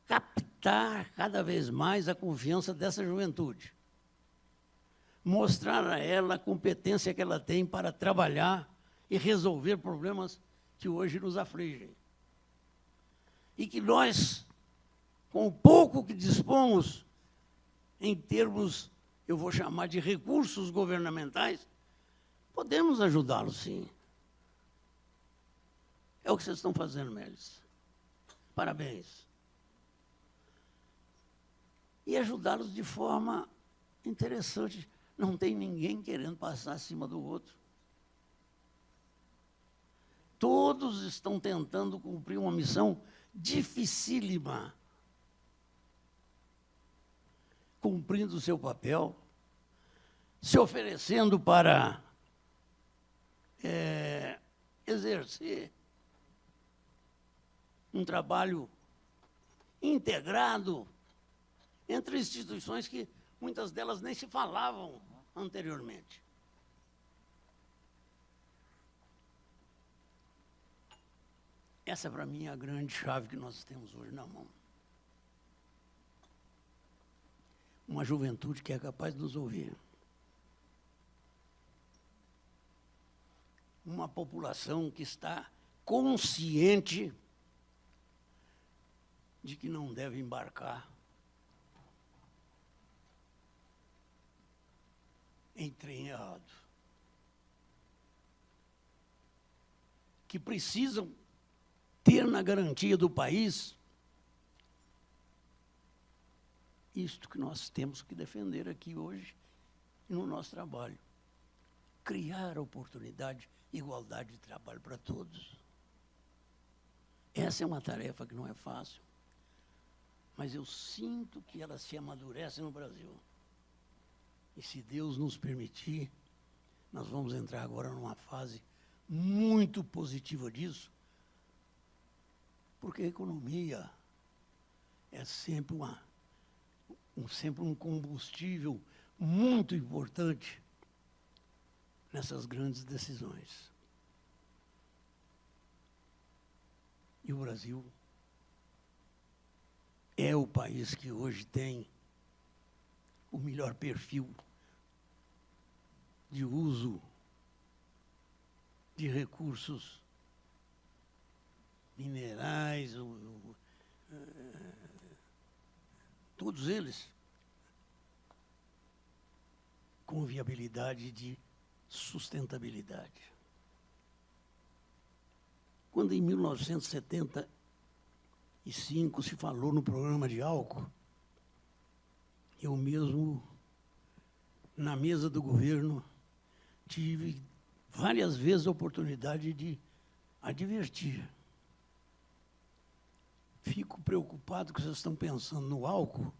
captar cada vez mais a confiança dessa juventude, mostrar a ela a competência que ela tem para trabalhar e resolver problemas que hoje nos afligem. E que nós, com o pouco que dispomos, em termos, eu vou chamar de recursos governamentais, podemos ajudá-los, sim. É o que vocês estão fazendo, Mélis. Parabéns. E ajudá-los de forma interessante. Não tem ninguém querendo passar acima do outro. Todos estão tentando cumprir uma missão dificílima, cumprindo o seu papel, se oferecendo para exercer um trabalho integrado entre instituições que muitas delas nem se falavam anteriormente. Essa, para mim, é a grande chave que nós temos hoje na mão. Uma juventude que é capaz de nos ouvir. Uma população que está consciente de que não deve embarcar em trem errado. Que precisam ter na garantia do país isto que nós temos que defender aqui hoje e no nosso trabalho. Criar oportunidade, igualdade de trabalho para todos. Essa é uma tarefa que não é fácil, mas eu sinto que ela se amadurece no Brasil. E se Deus nos permitir, nós vamos entrar agora numa fase muito positiva disso, porque a economia é sempre um combustível muito importante nessas grandes decisões. E o Brasil é o país que hoje tem o melhor perfil de uso de recursos minerais, todos eles com viabilidade de sustentabilidade. Quando em 1975 se falou no programa de álcool, eu mesmo, na mesa do governo, tive várias vezes a oportunidade de advertir. Fico preocupado que vocês estão pensando no álcool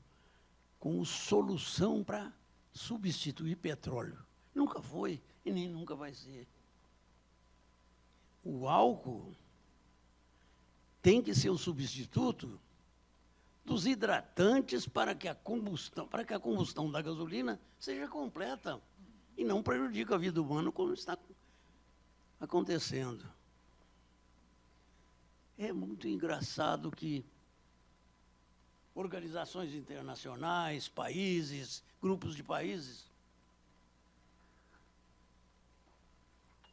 como solução para substituir petróleo. Nunca foi e nem nunca vai ser. O álcool tem que ser o substituto dos hidratantes para que a combustão da gasolina seja completa e não prejudique a vida humana como está acontecendo. É muito engraçado que organizações internacionais, países, grupos de países,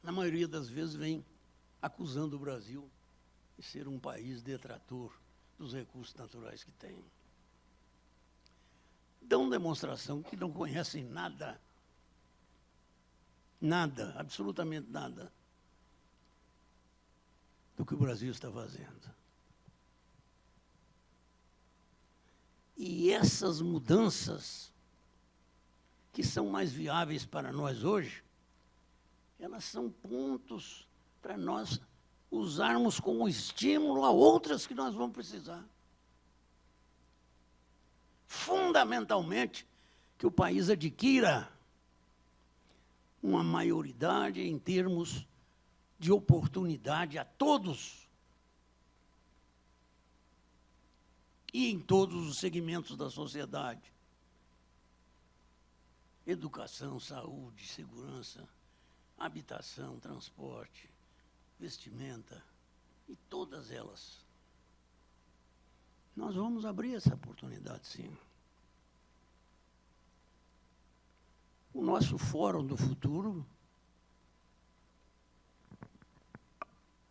na maioria das vezes vêm acusando o Brasil de ser um país detrator dos recursos naturais que tem. Dão demonstração que não conhecem nada, nada, absolutamente nada, do que o Brasil está fazendo. E essas mudanças, que são mais viáveis para nós hoje, elas são pontos para nós usarmos como estímulo a outras que nós vamos precisar. Fundamentalmente, que o país adquira uma maioridade em termos de oportunidade a todos e em todos os segmentos da sociedade. Educação, saúde, segurança, habitação, transporte, vestimenta e todas elas. Nós vamos abrir essa oportunidade, sim. O nosso Fórum do Futuro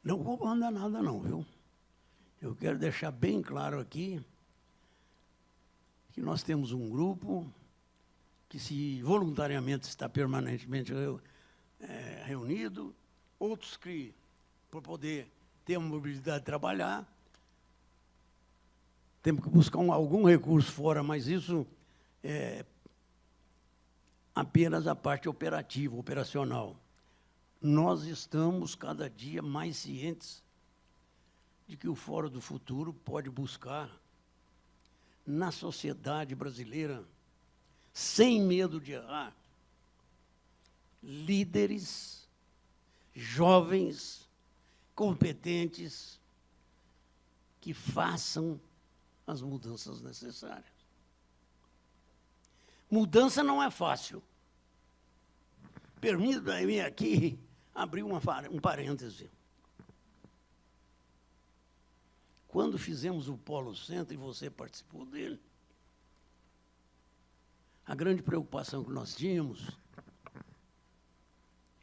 não vou mandar nada não, viu? Eu quero deixar bem claro aqui que nós temos um grupo que se voluntariamente está permanentemente reunido, outros que, para poder ter a mobilidade de trabalhar, temos que buscar algum recurso fora, mas isso é apenas a parte operativa, operacional. Nós estamos cada dia mais cientes de que o Fórum do Futuro pode buscar na sociedade brasileira, sem medo de errar, líderes, jovens, competentes, que façam as mudanças necessárias. Mudança não é fácil. Permita-me aqui abrir um parêntese. Quando fizemos o Polo Centro, e você participou dele, a grande preocupação que nós tínhamos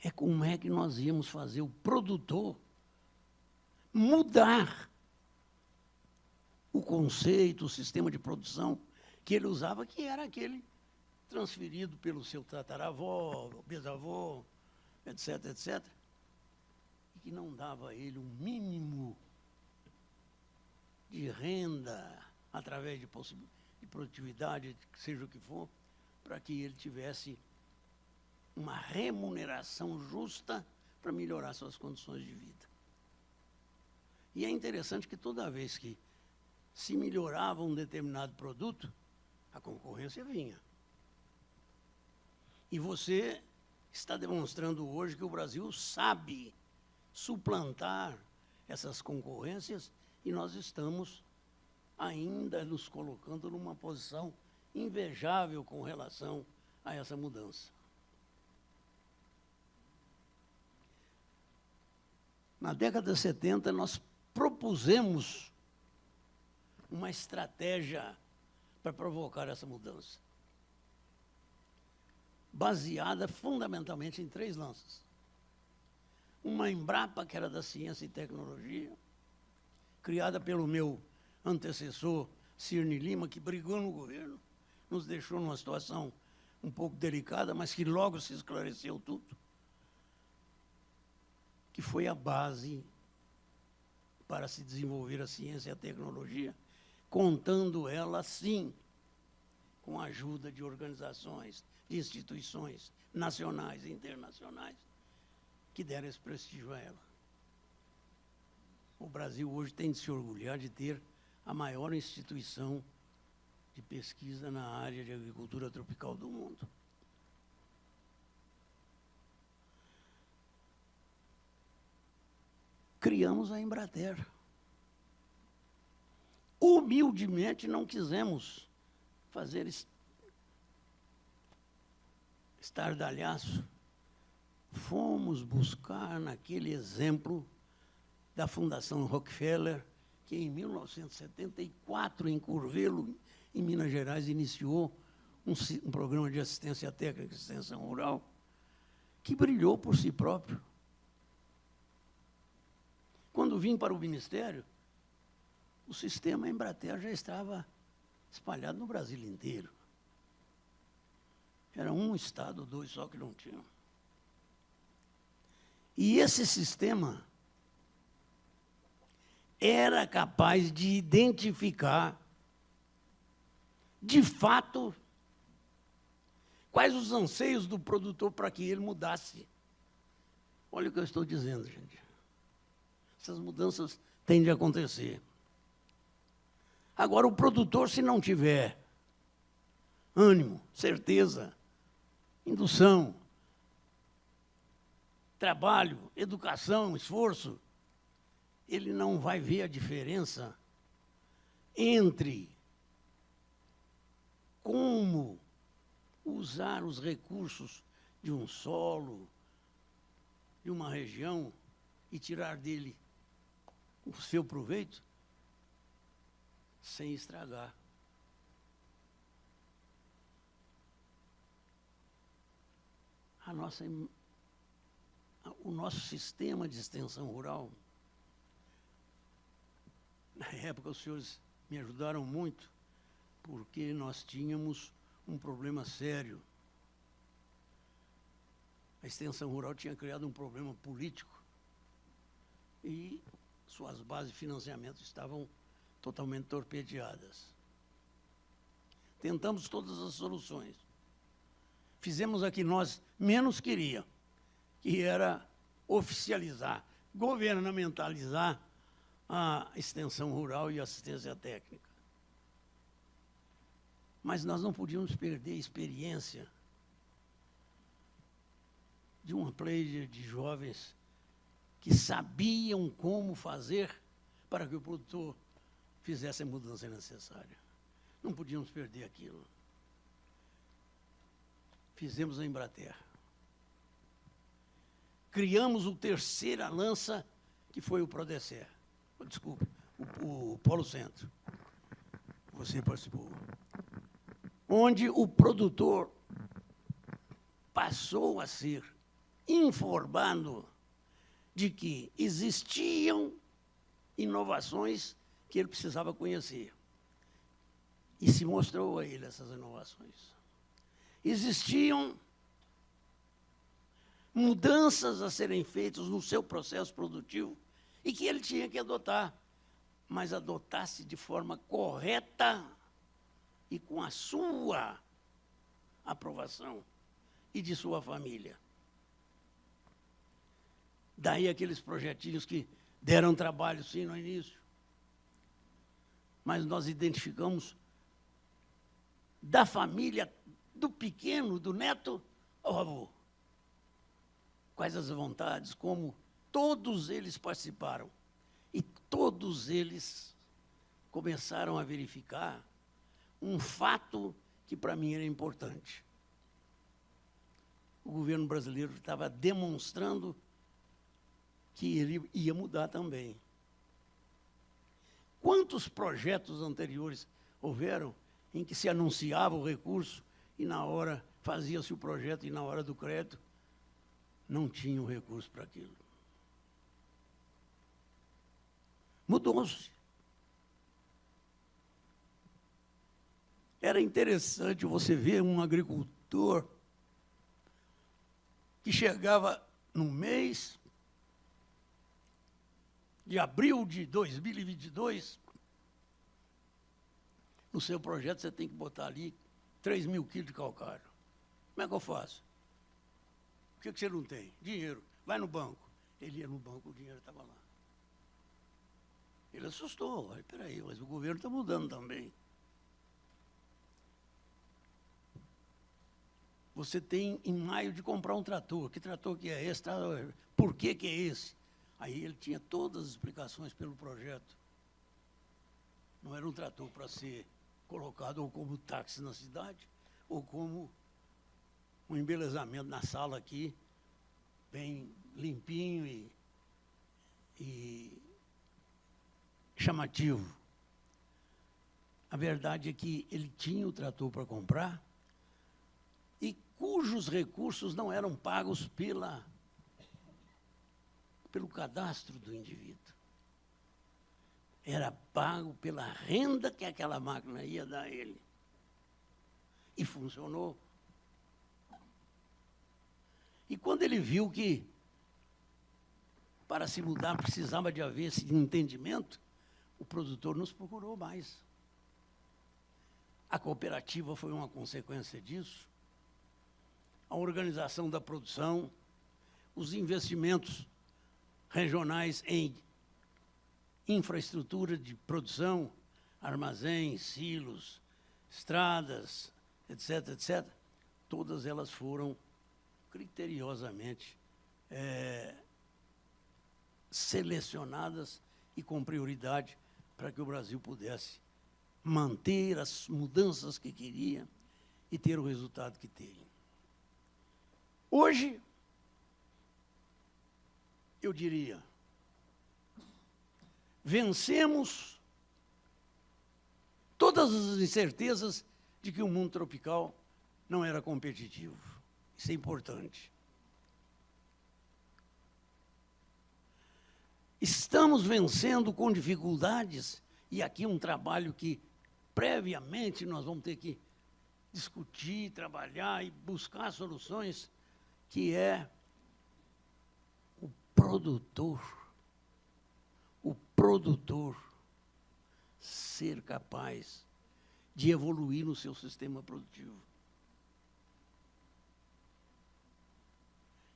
é como é que nós íamos fazer o produtor mudar o conceito, o sistema de produção que ele usava, que era aquele transferido pelo seu tataravó, bisavô, etc., etc., e que não dava a ele um mínimo de renda através de produtividade, seja o que for, para que ele tivesse uma remuneração justa para melhorar suas condições de vida. E é interessante que toda vez que se melhorava um determinado produto, a concorrência vinha. E você está demonstrando hoje que o Brasil sabe suplantar essas concorrências e nós estamos ainda nos colocando numa posição invejável com relação a essa mudança. Na década de 70, nós propusemos uma estratégia para provocar essa mudança, baseada fundamentalmente em 3 lanças. Uma Embrapa, que era da ciência e tecnologia, criada pelo meu antecessor, Cirne Lima, que brigou no governo, nos deixou numa situação um pouco delicada, mas que logo se esclareceu tudo, que foi a base para se desenvolver a ciência e a tecnologia, contando ela, sim, com a ajuda de organizações, de instituições nacionais e internacionais, que deram esse prestígio a ela. O Brasil hoje tem de se orgulhar de ter a maior instituição de pesquisa na área de agricultura tropical do mundo. Criamos a Embrater. Humildemente não quisemos fazer estardalhaço. Fomos buscar naquele exemplo da Fundação Rockefeller, que em 1974, em Curvelo, em Minas Gerais, iniciou um programa de assistência técnica e extensão rural, que brilhou por si próprio. Quando vim para o Ministério, o sistema Embrater já estava espalhado no Brasil inteiro. Era um estado, dois só que não tinham. E esse sistema era capaz de identificar, de fato, quais os anseios do produtor para que ele mudasse. Olha o que eu estou dizendo, gente. Essas mudanças têm de acontecer. Agora, o produtor, se não tiver ânimo, certeza, indução, trabalho, educação, esforço, ele não vai ver a diferença entre como usar os recursos de um solo, de uma região, e tirar dele o seu proveito, sem estragar. O nosso sistema de extensão rural, na época os senhores me ajudaram muito, porque nós tínhamos um problema sério. A extensão rural tinha criado um problema político e suas bases de financiamento estavam totalmente torpedeadas. Tentamos todas as soluções. Fizemos a que nós menos queríamos, que era oficializar, governamentalizar a extensão rural e a assistência técnica. Mas nós não podíamos perder a experiência de uma pleia de jovens que sabiam como fazer para que o produtor fizesse a mudança necessária. Não podíamos perder aquilo. Fizemos a Embrater. Criamos o terceira lança, que foi o Prodecer. Desculpe, o Polo Centro. Você participou. Onde o produtor passou a ser informado de que existiam inovações que ele precisava conhecer. E se mostrou a ele essas inovações. Existiam mudanças a serem feitas no seu processo produtivo e que ele tinha que adotar, mas adotasse de forma correta e com a sua aprovação e de sua família. Daí aqueles projetinhos que deram trabalho, sim, no início. Mas nós identificamos da família, do pequeno, do neto, ao avô. Quais as vontades, como todos eles participaram. E todos eles começaram a verificar um fato que para mim era importante. O governo brasileiro estava demonstrando que ele ia mudar também. Quantos projetos anteriores houveram em que se anunciava o recurso e na hora fazia-se o projeto e na hora do crédito não tinha o recurso para aquilo? Mudou-se. Era interessante você ver um agricultor que chegava no mês de abril de 2022, no seu projeto você tem que botar ali 3.000 quilos de calcário. Como é que eu faço? que você não tem? Dinheiro. Vai no banco. Ele ia no banco, o dinheiro estava lá. Ele assustou. Olha, peraí, mas o governo está mudando também. Você tem em maio de comprar um trator. Que trator que é esse? Por que é esse? Aí ele tinha todas as explicações pelo projeto. Não era um trator para ser colocado ou como táxi na cidade, ou como um embelezamento na sala aqui, bem limpinho e chamativo. A verdade é que ele tinha o trator para comprar e cujos recursos não eram pagos pelo cadastro do indivíduo. Era pago pela renda que aquela máquina ia dar a ele. E funcionou. E quando ele viu que para se mudar precisava de haver esse entendimento, o produtor nos procurou mais. A cooperativa foi uma consequência disso. A organização da produção, os investimentos regionais em infraestrutura de produção, armazéns, silos, estradas, etc., etc., todas elas foram criteriosamente selecionadas e com prioridade para que o Brasil pudesse manter as mudanças que queria e ter o resultado que teve. Hoje, eu diria, vencemos todas as incertezas de que o mundo tropical não era competitivo. Isso é importante. Estamos vencendo com dificuldades, e aqui um trabalho que previamente nós vamos ter que discutir, trabalhar e buscar soluções, que é o produtor ser capaz de evoluir no seu sistema produtivo.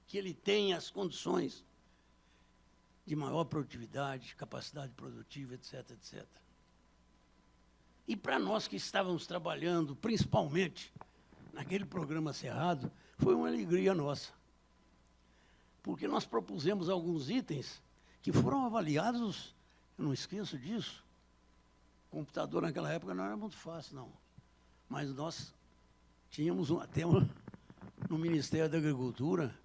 Que ele tenha as condições de maior produtividade, capacidade produtiva, etc., etc. E para nós que estávamos trabalhando, principalmente naquele programa Cerrado, foi uma alegria nossa. Porque nós propusemos alguns itens que foram avaliados, eu não esqueço disso. O computador naquela época não era muito fácil, não. Mas nós tínhamos até no Ministério da Agricultura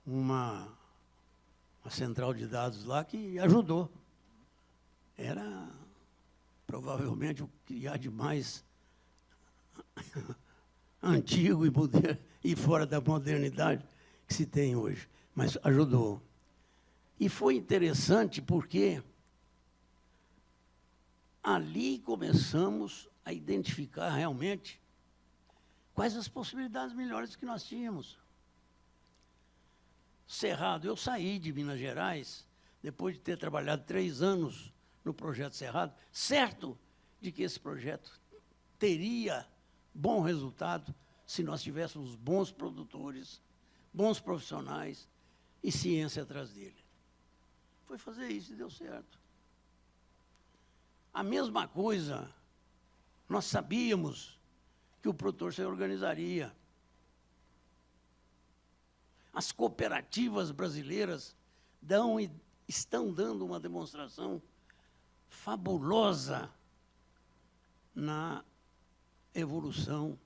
uma central de dados lá que ajudou. Era provavelmente o que há de mais antigo e fora da modernidade que se tem hoje, mas ajudou. E foi interessante porque ali começamos a identificar realmente quais as possibilidades melhores que nós tínhamos. Cerrado, eu saí de Minas Gerais, depois de ter trabalhado 3 anos no projeto Cerrado, certo de que esse projeto teria bom resultado se nós tivéssemos bons produtores, bons profissionais e ciência atrás dele. Foi fazer isso e deu certo. A mesma coisa, nós sabíamos que o produtor se organizaria. As cooperativas brasileiras estão dando uma demonstração fabulosa na evolução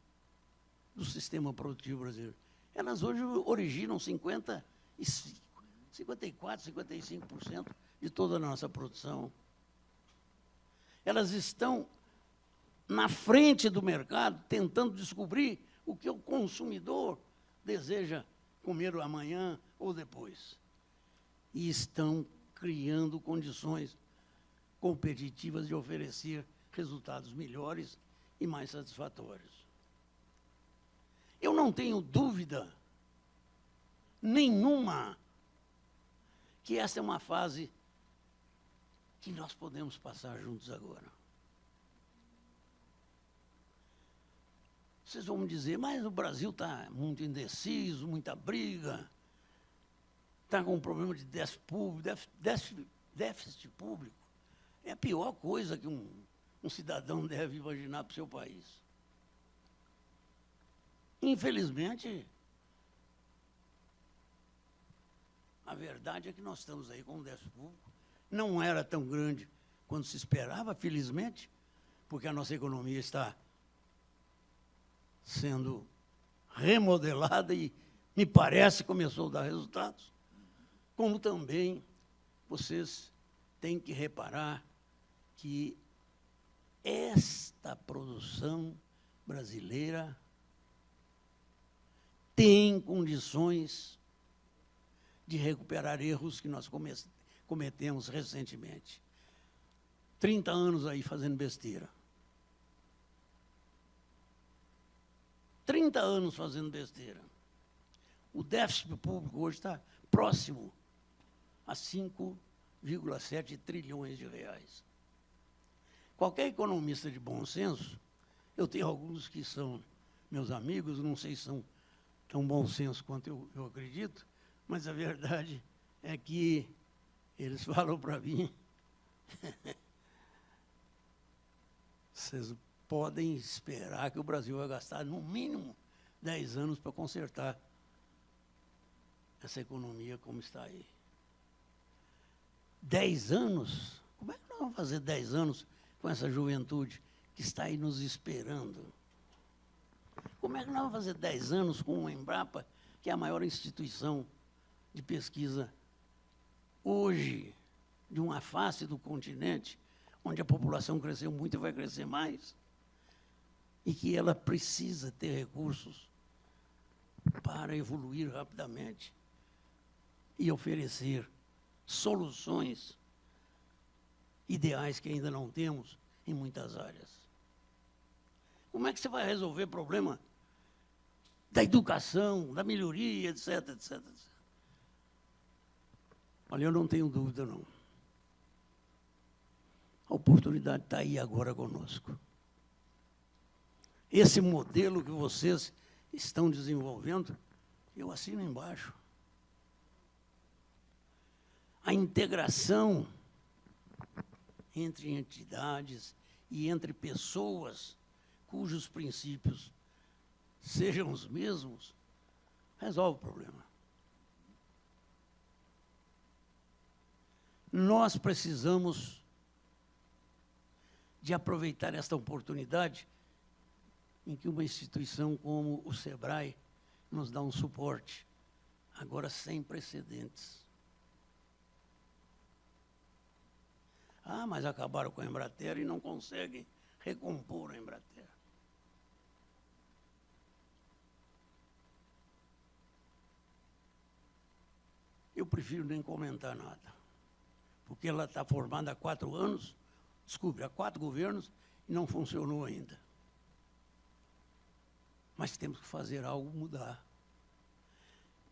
do sistema produtivo brasileiro. Elas hoje originam 54%, 55% de toda a nossa produção. Elas estão na frente do mercado, tentando descobrir o que o consumidor deseja comer amanhã ou depois. E estão criando condições competitivas de oferecer resultados melhores e mais satisfatórios. Eu não tenho dúvida nenhuma que essa é uma fase que nós podemos passar juntos agora. Vocês vão me dizer, mas o Brasil está muito indeciso, muita briga, está com um problema de déficit público, déficit público. É a pior coisa que um cidadão deve imaginar para o seu país. Infelizmente, a verdade é que nós estamos aí com um déficit público. Não era tão grande quanto se esperava, felizmente, porque a nossa economia está sendo remodelada e, me parece, começou a dar resultados. Como também vocês têm que reparar que esta produção brasileira tem condições de recuperar erros que nós cometemos recentemente. 30 anos aí fazendo besteira. 30 anos fazendo besteira. O déficit público hoje está próximo a 5,7 trilhões de reais. Qualquer economista de bom senso, eu tenho alguns que são meus amigos, não sei se são tão bom senso quanto eu acredito, mas a verdade é que eles falam para mim, vocês podem esperar que o Brasil vai gastar no mínimo 10 anos para consertar essa economia como está aí. 10 anos? Como é que nós vamos fazer 10 anos com essa juventude que está aí nos esperando? Como é que nós vamos fazer 10 anos com o Embrapa, que é a maior instituição de pesquisa hoje, de uma face do continente, onde a população cresceu muito e vai crescer mais, e que ela precisa ter recursos para evoluir rapidamente e oferecer soluções ideais que ainda não temos em muitas áreas. Como é que você vai resolver o problema da educação, da melhoria, etc, etc, etc? Olha, eu não tenho dúvida, não. A oportunidade está aí agora conosco. Esse modelo que vocês estão desenvolvendo, eu assino embaixo. A integração entre entidades e entre pessoas cujos princípios sejam os mesmos, resolve o problema. Nós precisamos de aproveitar esta oportunidade em que uma instituição como o SEBRAE nos dá um suporte, agora sem precedentes. Ah, mas acabaram com a Embrater e não conseguem recompor a Embrater. Eu prefiro nem comentar nada, porque ela está formada há 4 anos, desculpe, há 4 governos e não funcionou ainda. Mas temos que fazer algo mudar.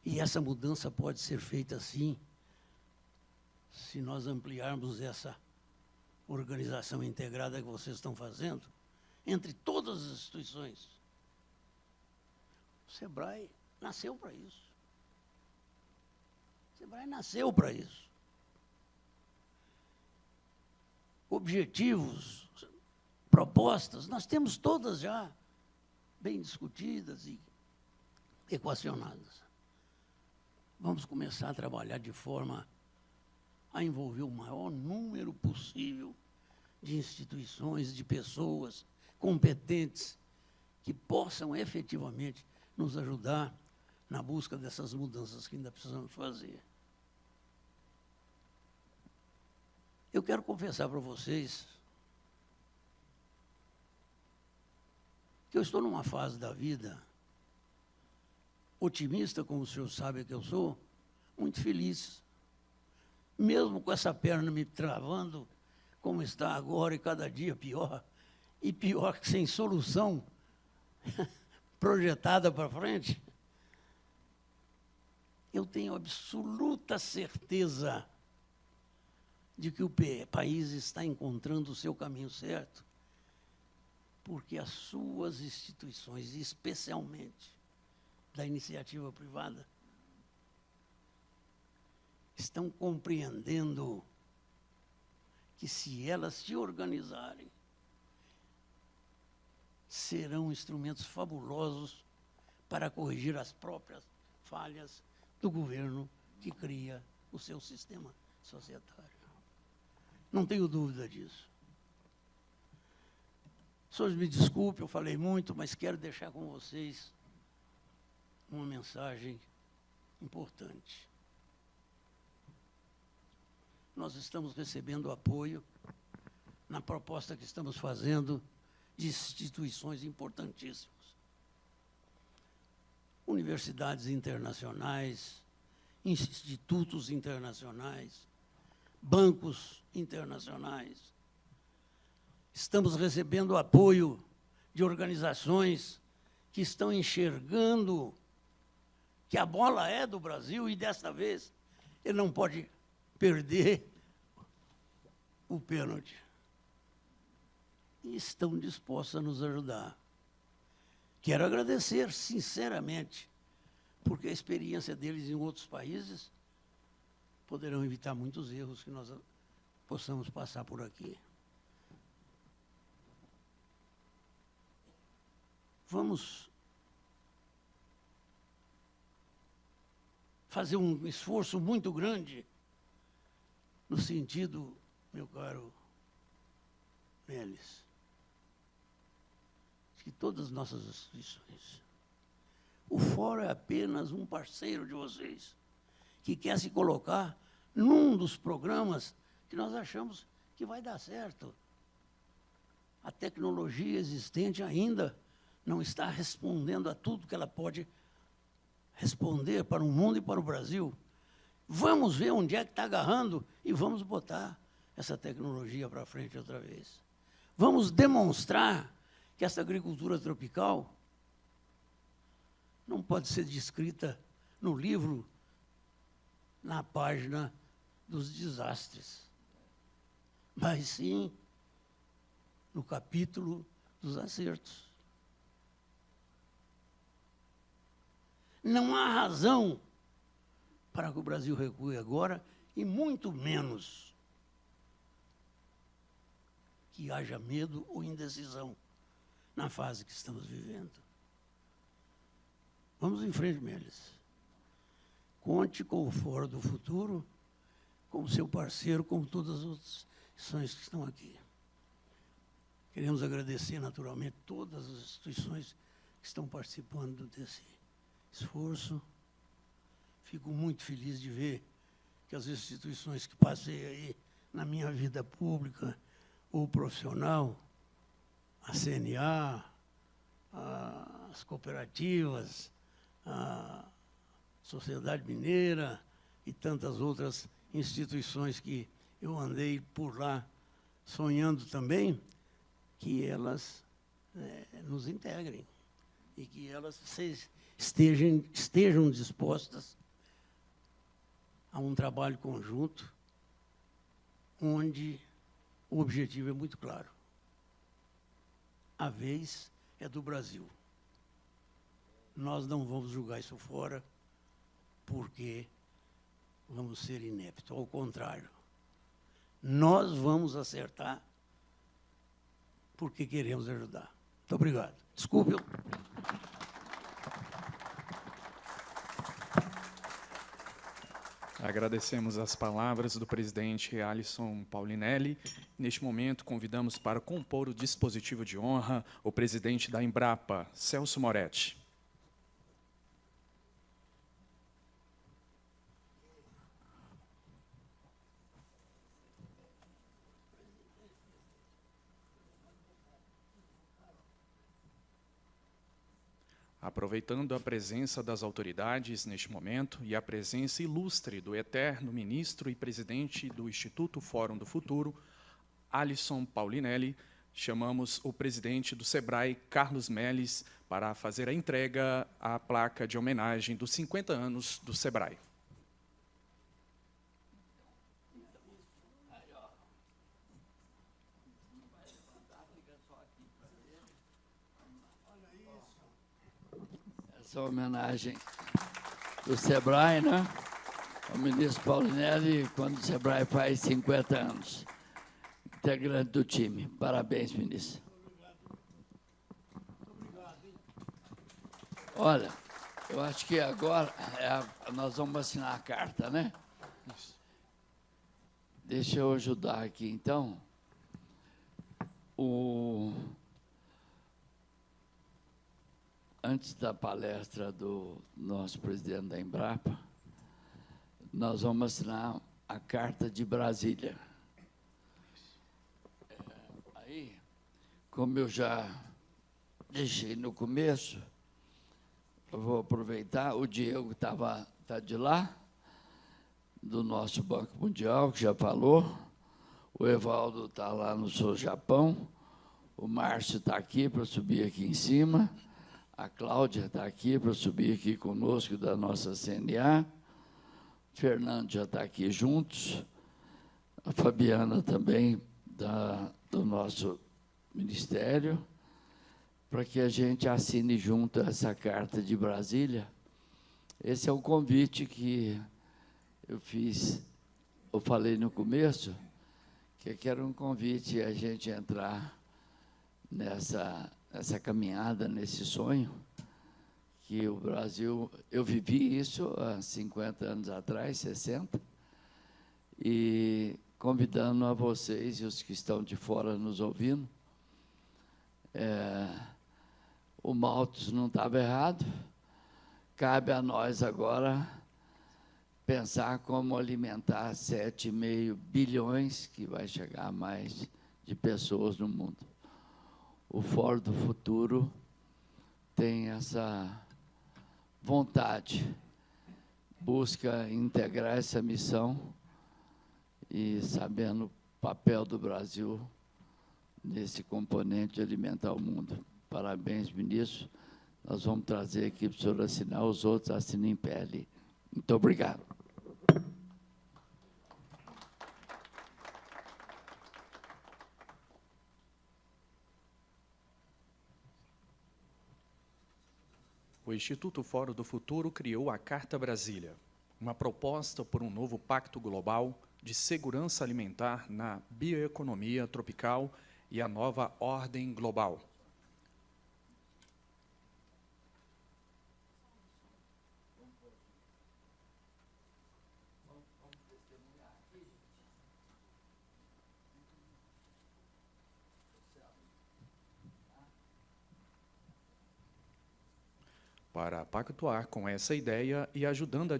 E essa mudança pode ser feita assim, se nós ampliarmos essa organização integrada que vocês estão fazendo, entre todas as instituições. O SEBRAE nasceu para isso. O SEBRAE nasceu para isso. Objetivos, propostas, nós temos todas já bem discutidas e equacionadas. Vamos começar a trabalhar de forma a envolver o maior número possível de instituições, de pessoas competentes que possam efetivamente nos ajudar na busca dessas mudanças que ainda precisamos fazer. Eu quero confessar para vocês que eu estou numa fase da vida otimista, como o senhor sabe que eu sou, muito feliz. Mesmo com essa perna me travando, como está agora e cada dia pior, e pior que sem solução projetada para frente, eu tenho absoluta certeza de que o país está encontrando o seu caminho certo, porque as suas instituições, especialmente da iniciativa privada, estão compreendendo que, se elas se organizarem, serão instrumentos fabulosos para corrigir as próprias falhas do governo que cria o seu sistema societário. Não tenho dúvida disso. Senhores, me desculpe, eu falei muito, mas quero deixar com vocês uma mensagem importante. Nós estamos recebendo apoio na proposta que estamos fazendo de instituições importantíssimas. Universidades internacionais, institutos internacionais, bancos internacionais. Estamos recebendo apoio de organizações que estão enxergando que a bola é do Brasil e, desta vez, ele não pode perder o pênalti. E estão dispostos a nos ajudar. Quero agradecer, sinceramente, porque a experiência deles em outros países poderão evitar muitos erros que nós possamos passar por aqui. Vamos fazer um esforço muito grande no sentido, meu caro Meles, de que todas as nossas instituições, o Fórum é apenas um parceiro de vocês, que quer se colocar num dos programas que nós achamos que vai dar certo. A tecnologia existente ainda não está respondendo a tudo que ela pode responder para o mundo e para o Brasil. Vamos ver onde é que está agarrando e vamos botar essa tecnologia para frente outra vez. Vamos demonstrar que essa agricultura tropical não pode ser descrita no livro, na página dos desastres, mas sim no capítulo dos acertos. Não há razão para que o Brasil recue agora, e muito menos que haja medo ou indecisão na fase que estamos vivendo. Vamos em frente, Meles. Conte com o Fórum do Futuro, como seu parceiro, como todas as outras instituições que estão aqui. Queremos agradecer, naturalmente, todas as instituições que estão participando desse esforço. Fico muito feliz de ver que as instituições que passei aí na minha vida pública ou profissional, a CNA, as cooperativas, a Sociedade Mineira e tantas outras instituições que eu andei por lá sonhando também, que elas nos integrem e que elas estejam dispostas a um trabalho conjunto onde o objetivo é muito claro. A vez é do Brasil. Nós não vamos julgar isso fora porque vamos ser ineptos. Ao contrário, nós vamos acertar porque queremos ajudar. Muito obrigado. Desculpe. Agradecemos as palavras do presidente Alisson Paulinelli. Neste momento, convidamos para compor o dispositivo de honra o presidente da Embrapa, Celso Moretti. Aproveitando a presença das autoridades neste momento e a presença ilustre do eterno ministro e presidente do Instituto Fórum do Futuro, Alisson Paulinelli, chamamos o presidente do SEBRAE, Carlos Meles, para fazer a entrega à placa de homenagem dos 50 anos do SEBRAE. Essa homenagem do SEBRAE, né? O ministro Paulinelli, quando o SEBRAE faz 50 anos, integrante do time. Parabéns, ministro. Olha, eu acho que agora nós vamos assinar a carta, né? Deixa eu ajudar aqui, então. Antes da palestra do nosso presidente da Embrapa, nós vamos assinar a Carta de Brasília. Aí, como eu já deixei no começo, eu vou aproveitar, o Diego tá de lá, do nosso Banco Mundial, que já falou, o Evaldo está lá no seu Japão, o Márcio está aqui para subir aqui em cima, a Cláudia está aqui para subir aqui conosco da nossa CNA, o Fernando já está aqui juntos, a Fabiana também do nosso ministério, para que a gente assine junto essa Carta de Brasília. Esse é o convite que eu fiz, eu falei no começo, que era um convite a gente entrar nessa caminhada, nesse sonho, que o Brasil, eu vivi isso há 50 anos atrás, 60, e convidando a vocês e os que estão de fora nos ouvindo, o Malthus não estava errado, cabe a nós agora pensar como alimentar 7,5 bilhões, que vai chegar a mais, de pessoas no mundo. O Fórum do Futuro tem essa vontade, busca integrar essa missão e sabendo o papel do Brasil nesse componente de alimentar o mundo. Parabéns, ministro. Nós vamos trazer aqui para o senhor assinar, os outros assinem em pele. Muito obrigado. O Instituto Fórum do Futuro criou a Carta Brasília, uma proposta por um novo pacto global de segurança alimentar na bioeconomia tropical e a nova ordem global. Para pactuar com essa ideia e ajudando a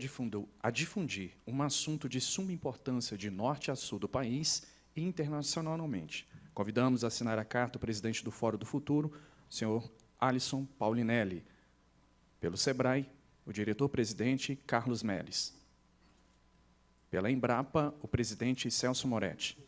difundir um assunto de suma importância de norte a sul do país e internacionalmente. Convidamos a assinar a carta o presidente do Fórum do Futuro, o senhor Alisson Paulinelli. Pelo SEBRAE, o diretor-presidente Carlos Melles. Pela Embrapa, o presidente Celso Moretti.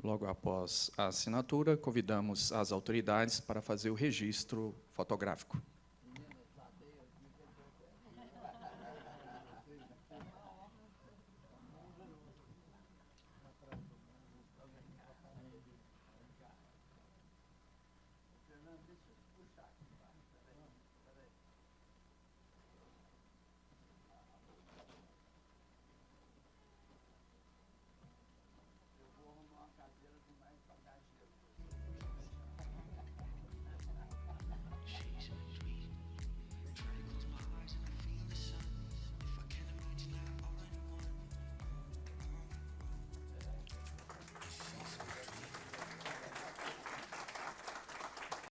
Logo após a assinatura, convidamos as autoridades para fazer o registro fotográfico.